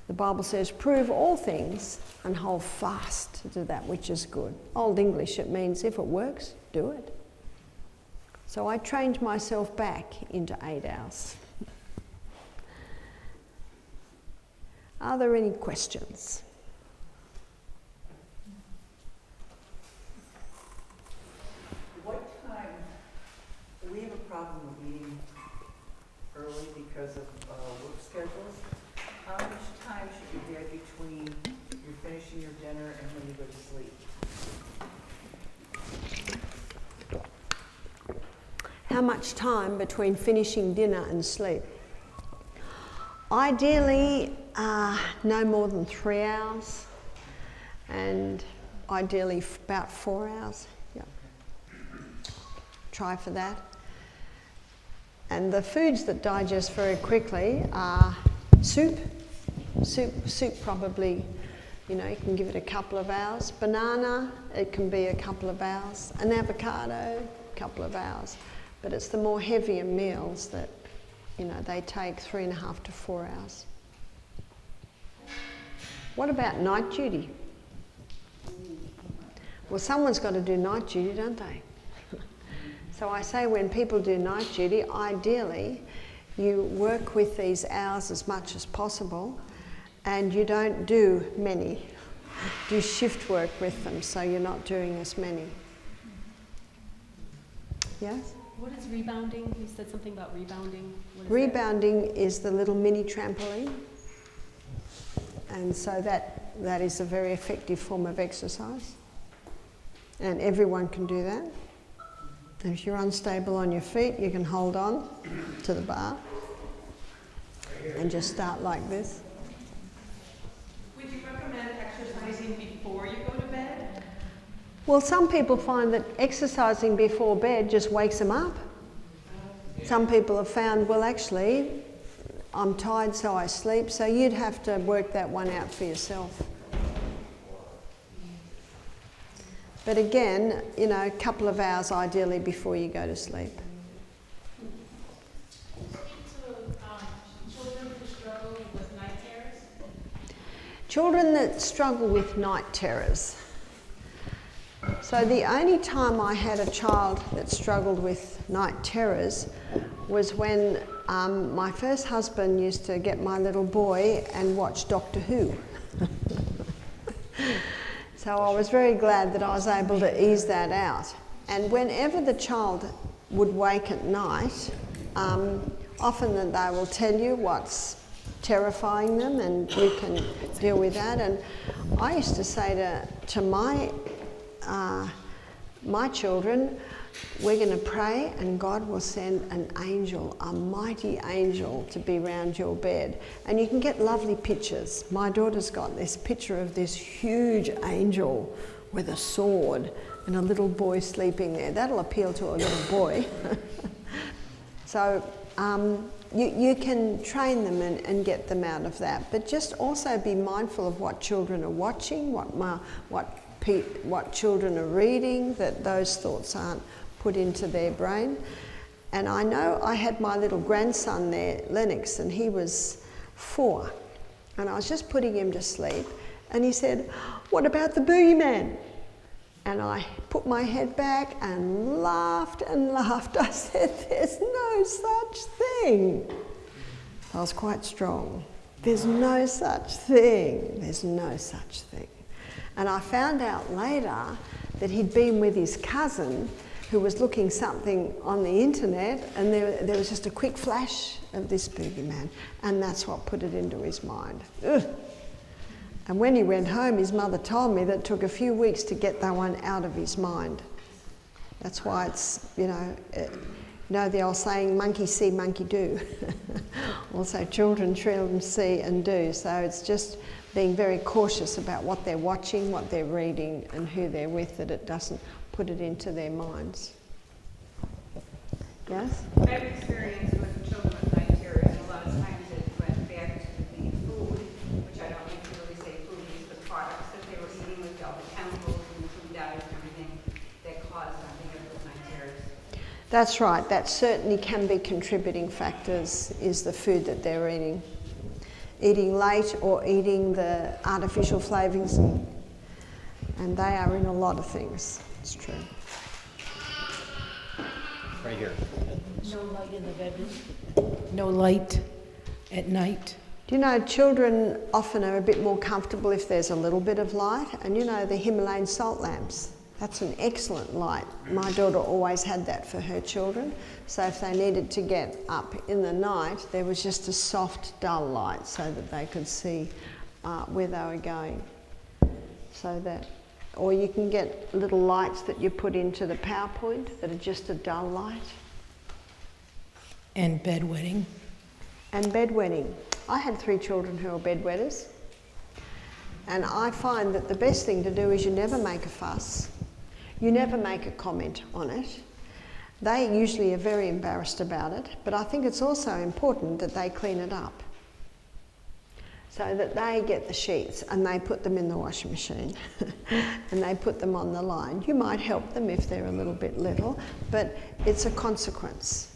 [SPEAKER 1] The Bible says, prove all things and hold fast to that which is good. Old English, it means if it works, do it. So I trained myself back into 8 hours. Are there any questions?
[SPEAKER 3] What time, we have a problem with eating early because of work schedules. How much time should you get between you're finishing your dinner and when you go to sleep?
[SPEAKER 1] How much time between finishing dinner and sleep? Ideally, no more than 3 hours, and ideally about 4 hours. Yeah. Try for that. And the foods that digest very quickly are soup. Soup probably, you can give it a couple of hours. Banana, it can be a couple of hours. An avocado, a couple of hours. But it's the more heavier meals that, they take 3.5 to 4 hours. What about night duty? Well, someone's got to do night duty, don't they? So I say when people do night duty, ideally you work with these hours as much as possible and you don't do many. Do shift work with them so you're not doing as many. Yes?
[SPEAKER 4] What is rebounding? You said something about rebounding. What is
[SPEAKER 1] Rebounding is the little mini trampoline. And so that is a very effective form of exercise. And everyone can do that. And if you're unstable on your feet, you can hold on to the bar and just start like this.
[SPEAKER 2] Would you recommend exercising before you go to bed?
[SPEAKER 1] Well, some people find that exercising before bed just wakes them up. Some people have found, well, actually, I'm tired, so I sleep. So you'd have to work that one out for yourself. But again, a couple of hours ideally before you go to sleep.
[SPEAKER 2] Children who struggle with night terrors?
[SPEAKER 1] Children that struggle with night terrors. So the only time I had a child that struggled with night terrors was when my first husband used to get my little boy and watch Doctor Who. So I was very glad that I was able to ease that out. And whenever the child would wake at night, often they will tell you what's terrifying them and you can deal with that. And I used to say to my children, we're going to pray and God will send an angel, a mighty angel, to be round your bed. And you can get lovely pictures. My daughter's got this picture of this huge angel with a sword and a little boy sleeping there. That'll appeal to a little boy. So you can train them and get them out of that. But just also be mindful of what children are watching, what children are reading, that those thoughts aren't put into their brain. And I know I had my little grandson there, Lennox, and he was 4. And I was just putting him to sleep. And he said, "What about the boogeyman?" And I put my head back and laughed and laughed. I said, "There's no such thing." I was quite strong. There's no such thing. There's no such thing. And I found out later that he'd been with his cousin who was looking something on the internet, and there was just a quick flash of this boogeyman, and that's what put it into his mind. Ugh. And when he went home, his mother told me that it took a few weeks to get that one out of his mind. That's why it's, the old saying, monkey see, monkey do. Also, children see and do. So it's just being very cautious about what they're watching, what they're reading, and who they're with, that it doesn't put it into their minds. Yes?
[SPEAKER 2] I have experience with children with night terrors, and a lot of times it went back to the food, which I don't like to really say food, these the products that they were eating with all the chemicals and food dyes and everything that caused them to have those night terrors.
[SPEAKER 1] That's right. That certainly can be contributing factors, is the food that they're eating. Eating late or eating the artificial flavourings, and they are in a lot of things. It's true.
[SPEAKER 5] Right here.
[SPEAKER 6] No light in the bedroom? No light at night?
[SPEAKER 1] Do you know, children often are a bit more comfortable if there's a little bit of light, and you know the Himalayan salt lamps, that's an excellent light. My daughter always had that for her children, so if they needed to get up in the night, there was just a soft, dull light so that they could see where they were going. So that, or you can get little lights that you put into the PowerPoint that are just a dull light.
[SPEAKER 6] And bedwetting?
[SPEAKER 1] And bedwetting. I had 3 children who were bedwetters, and I find that the best thing to do is you never make a fuss, you never make a comment on it. They usually are very embarrassed about it, but I think it's also important that they clean it up, so that they get the sheets and they put them in the washing machine and they put them on the line. You might help them if they're a little bit little, but it's a consequence.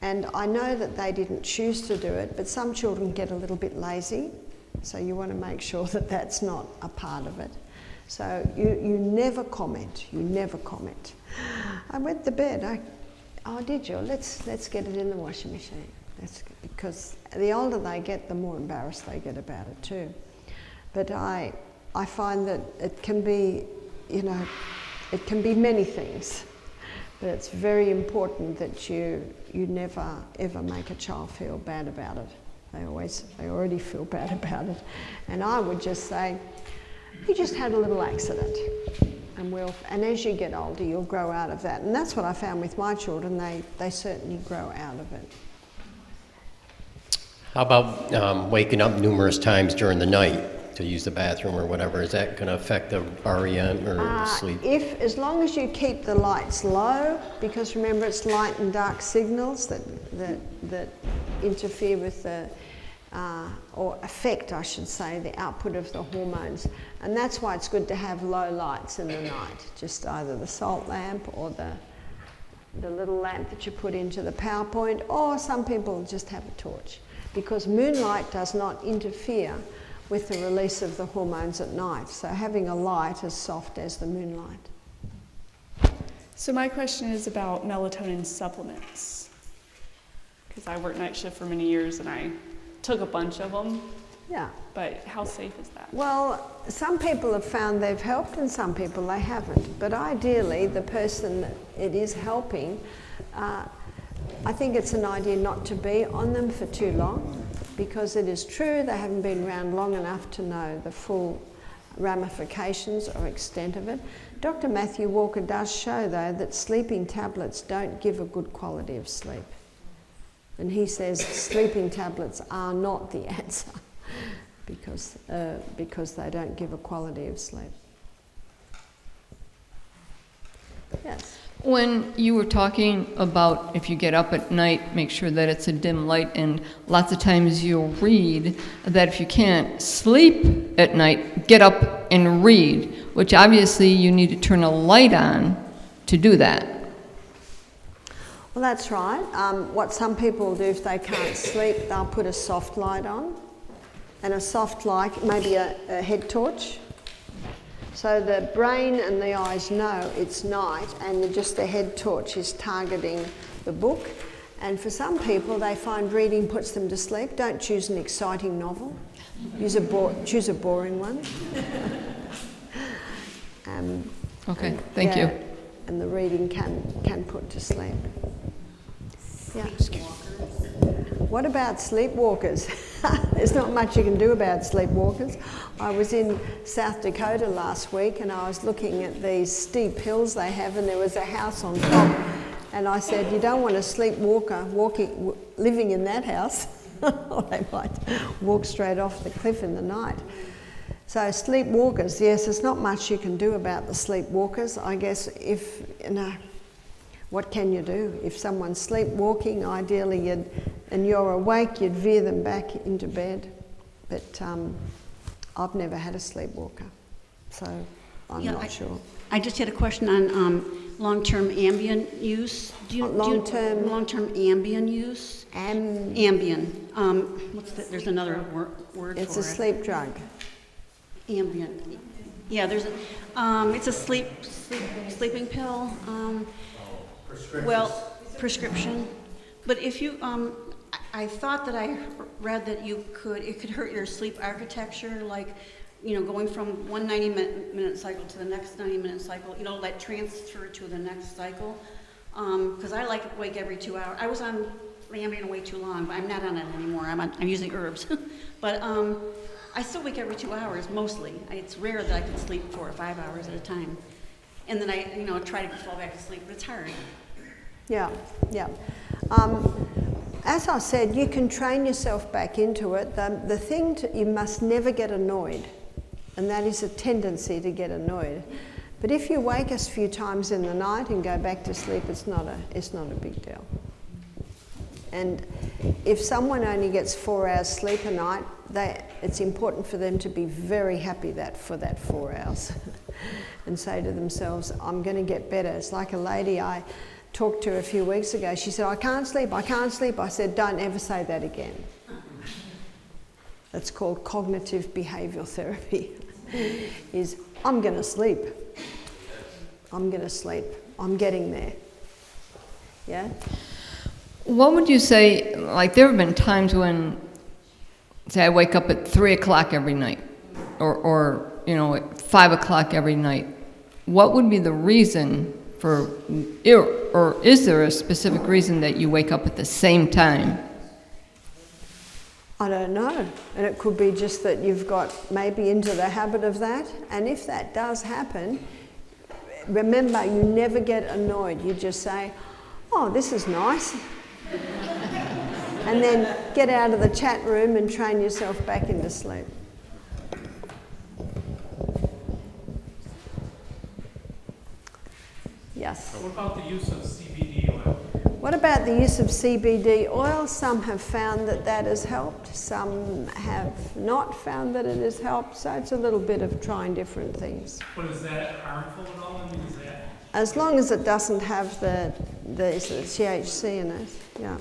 [SPEAKER 1] And I know that they didn't choose to do it, but some children get a little bit lazy, so you want to make sure that that's not a part of it. So you never comment, you never comment. I went to bed, oh did you? Let's get it in the washing machine. That's because the older they get, the more embarrassed they get about it too. But I find that it can be, you know, it can be many things. But it's very important that you never ever make a child feel bad about it. They already feel bad about it. And I would just say, you just had a little accident, and as you get older, you'll grow out of that. And that's what I found with my children. They certainly grow out of it.
[SPEAKER 5] How about waking up numerous times during the night to use the bathroom or whatever? Is that going to affect the REM or the sleep?
[SPEAKER 1] As long as you keep the lights low, because remember it's light and dark signals that interfere with the, or affect, I should say, the output of the hormones. And that's why it's good to have low lights in the night, just either the salt lamp or the little lamp that you put into the PowerPoint, or some people just have a torch, because moonlight does not interfere with the release of the hormones at night. So having a light as soft as the moonlight.
[SPEAKER 7] So my question is about melatonin supplements, because I worked night shift for many years and I took a bunch of them.
[SPEAKER 1] Yeah.
[SPEAKER 7] But how safe is that?
[SPEAKER 1] Well, some people have found they've helped and some people they haven't. But ideally, the person that it is helping, I think it's an idea not to be on them for too long, because it is true they haven't been around long enough to know the full ramifications or extent of it. Dr. Matthew Walker does show, though, that sleeping tablets don't give a good quality of sleep. And he says sleeping tablets are not the answer because they don't give a quality of sleep. Yes.
[SPEAKER 8] When you were talking about if you get up at night, make sure that it's a dim light, and lots of times you'll read that if you can't sleep at night, get up and read, which obviously you need to turn a light on to do that.
[SPEAKER 1] Well, that's right. What some people do if they can't sleep, they'll put a soft light on, and a soft light, maybe a head torch. So the brain and the eyes know it's night, and just the head torch is targeting the book. And for some people, they find reading puts them to sleep. Don't choose an exciting novel. Choose a boring one.
[SPEAKER 8] Okay, thank you.
[SPEAKER 1] And the reading can put to sleep. Yeah. What about sleepwalkers? There's not much you can do about sleepwalkers. I was in South Dakota last week and I was looking at these steep hills they have, and there was a house on top, and I said, you don't want a sleepwalker living in that house, or they might walk straight off the cliff in the night. So sleepwalkers, yes, there's not much you can do about the sleepwalkers. I guess if, what can you do? If someone's sleepwalking, ideally and you're awake, you'd veer them back into bed. But I've never had a sleepwalker, so I'm not sure.
[SPEAKER 9] I just had a question on long-term Ambien use.
[SPEAKER 1] Long-term?
[SPEAKER 9] Long-term Ambien use? Ambien. There's another word for it.
[SPEAKER 1] It's a sleep drug.
[SPEAKER 9] Ambien. Yeah, there's it's a sleeping pill. Prescription. But if you, I thought that I read that it could hurt your sleep architecture, like, going from one 90-minute cycle to the next 90-minute cycle, like transfer to the next cycle. Because I wake every 2 hours. I was on Ambien way too long, but I'm not on it anymore. I'm using herbs. But I still wake every 2 hours, mostly. It's rare that I can sleep 4 or 5 hours at a time. And then I, try to fall back to sleep, but it's hard.
[SPEAKER 1] Yeah. As I said, you can train yourself back into it. The thing you must never get annoyed, and that is a tendency to get annoyed. But if you wake us a few times in the night and go back to sleep, it's not a big deal. And if someone only gets 4 hours sleep a night, it's important for them to be very happy for that 4 hours and say to themselves, I'm going to get better. It's like a lady I talked to a few weeks ago. She said, I can't sleep. I said, don't ever say that again. That's called cognitive behavioural therapy. Is I'm going to sleep. I'm getting there. Yeah?
[SPEAKER 8] What would you say, like there have been times when, say I wake up at 3 o'clock every night, or at 5 o'clock every night. What would be the reason or is there a specific reason that you wake up at the same time?
[SPEAKER 1] I don't know. And it could be just that you've got maybe into the habit of that. And if that does happen, remember, you never get annoyed. You just say, oh, this is nice. And then get out of the chat room and train yourself back into sleep. Yes?
[SPEAKER 10] What about the use of CBD oil?
[SPEAKER 1] What about the use of CBD oil? Some have found that has helped. Some have not found that it has helped. So it's a little bit of trying different things.
[SPEAKER 10] But is that harmful at all?
[SPEAKER 1] As long as it doesn't have the THC in it, yeah.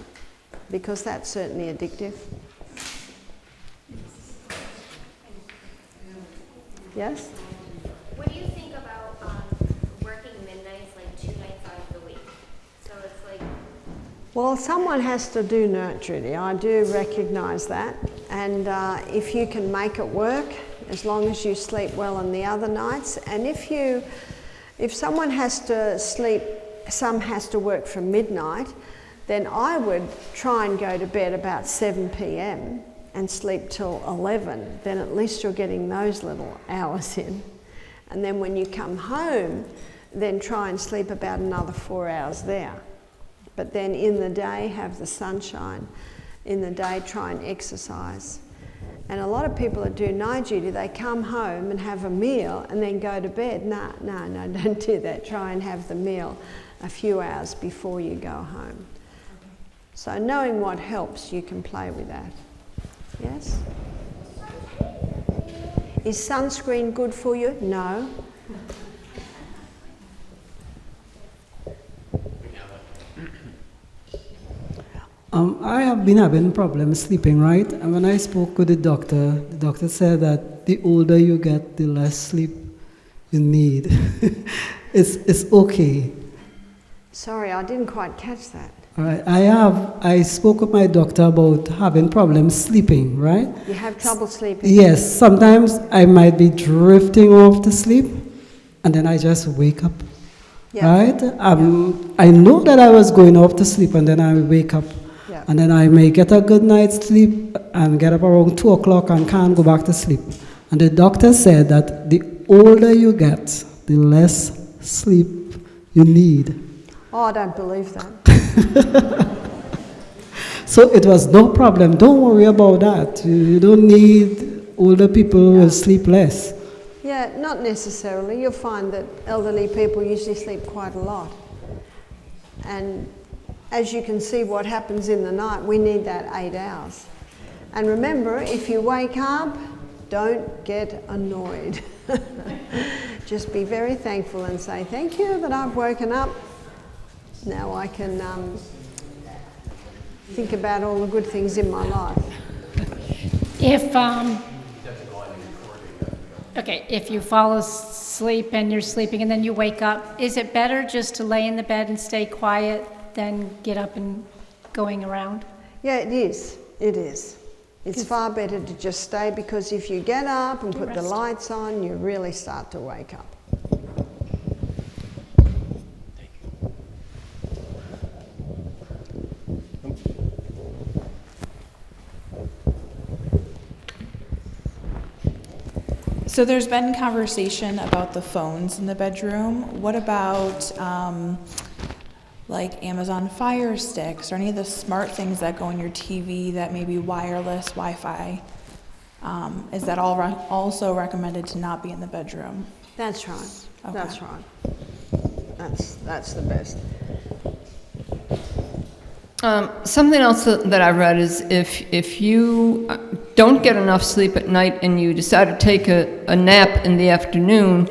[SPEAKER 1] Because that's certainly addictive. Yes?
[SPEAKER 11] What do you think about working midnights, like 2 nights out of the week? So it's like...
[SPEAKER 1] Well, someone has to do nurturing. I do recognise that. And if you can make it work, as long as you sleep well on the other nights, and if someone has to sleep, some has to work from midnight, then I would try and go to bed about 7 p.m. and sleep till 11. Then at least you're getting those little hours in. And then when you come home, then try and sleep about another 4 hours there. But then in the day, have the sunshine. In the day, try and exercise. And a lot of people that do night duty, they come home and have a meal and then go to bed. No, don't do that. Try and have the meal a few hours before you go home. So knowing what helps, you can play with that. Yes? Is sunscreen good for you? No.
[SPEAKER 12] I have been having problems sleeping, right? And when I spoke with the doctor said that the older you get, the less sleep you need. It's okay.
[SPEAKER 1] Sorry, I didn't quite catch that.
[SPEAKER 12] All right. I spoke with my doctor about having problems sleeping, right?
[SPEAKER 1] You have trouble sleeping?
[SPEAKER 12] Yes. Sometimes I might be drifting off to sleep, and then I just wake up. Yeah. Right? I know that I was going off to sleep, and then I wake up. Yeah. And then I may get a good night's sleep and get up around 2 o'clock and can't go back to sleep. And the doctor said that the older you get, the less sleep you need.
[SPEAKER 1] Oh, I don't believe that.
[SPEAKER 12] So it was no problem. Don't worry about that. You don't need older people who will sleep less.
[SPEAKER 1] Yeah, not necessarily. You'll find that elderly people usually sleep quite a lot. And as you can see what happens in the night, we need that 8 hours. And remember, if you wake up, don't get annoyed. Just be very thankful and say, thank you that I've woken up. Now I can think about all the good things in my life.
[SPEAKER 13] If you fall asleep and you're sleeping and then you wake up, is it better just to lay in the bed and stay quiet than get up and going around?
[SPEAKER 1] Yeah, it is. It is. It's far better to just stay, because if you get up and put the lights on, you really start to wake up.
[SPEAKER 14] So there's been conversation about the phones in the bedroom. What about like Amazon Fire Sticks or any of the smart things that go on your TV that may be wireless, Wi-Fi? Is that all also recommended to not be in the bedroom?
[SPEAKER 1] That's right.
[SPEAKER 14] Okay.
[SPEAKER 1] That's right. That's the best.
[SPEAKER 8] Something else that I read is if you don't get enough sleep at night and you decide to take a nap in the afternoon,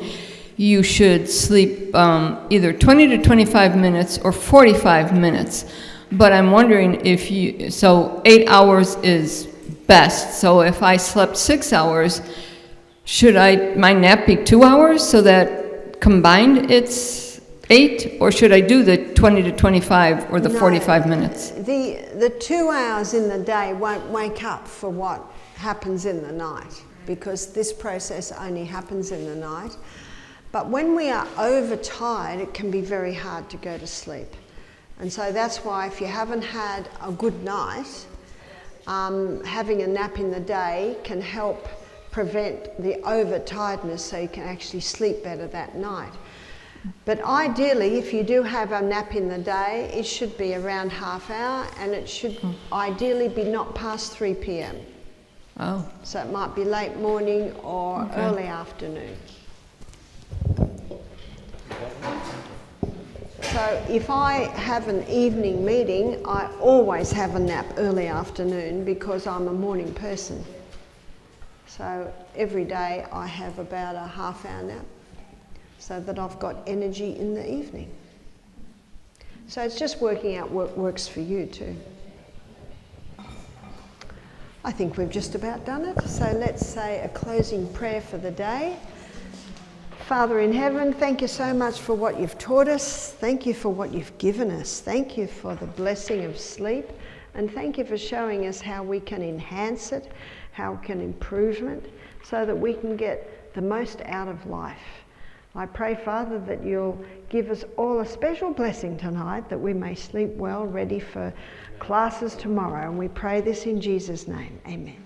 [SPEAKER 8] you should sleep either 20 to 25 minutes or 45 minutes. But I'm wondering so 8 hours is best. So if I slept 6 hours, should my nap be 2 hours so that combined it's 8, or should I do the 20 to 25 or the 45 minutes?
[SPEAKER 1] The 2 hours in the day won't wake up for what happens in the night, because this process only happens in the night. But when we are overtired, it can be very hard to go to sleep. And so that's why if you haven't had a good night, having a nap in the day can help prevent the overtiredness, so you can actually sleep better that night. But ideally, if you do have a nap in the day, it should be around half hour, and it should ideally be not past 3 p.m.
[SPEAKER 8] Oh.
[SPEAKER 1] So it might be late morning or early afternoon. So if I have an evening meeting, I always have a nap early afternoon, because I'm a morning person. So every day I have about a half hour nap, so that I've got energy in the evening. So it's just working out what works for you too. I think we've just about done it. So let's say a closing prayer for the day. Father in heaven, thank you so much for what you've taught us. Thank you for what you've given us. Thank you for the blessing of sleep. And thank you for showing us how we can enhance it, how we can improve it, so that we can get the most out of life. I pray, Father, that you'll give us all a special blessing tonight, that we may sleep well, ready for classes tomorrow. And we pray this in Jesus' name. Amen.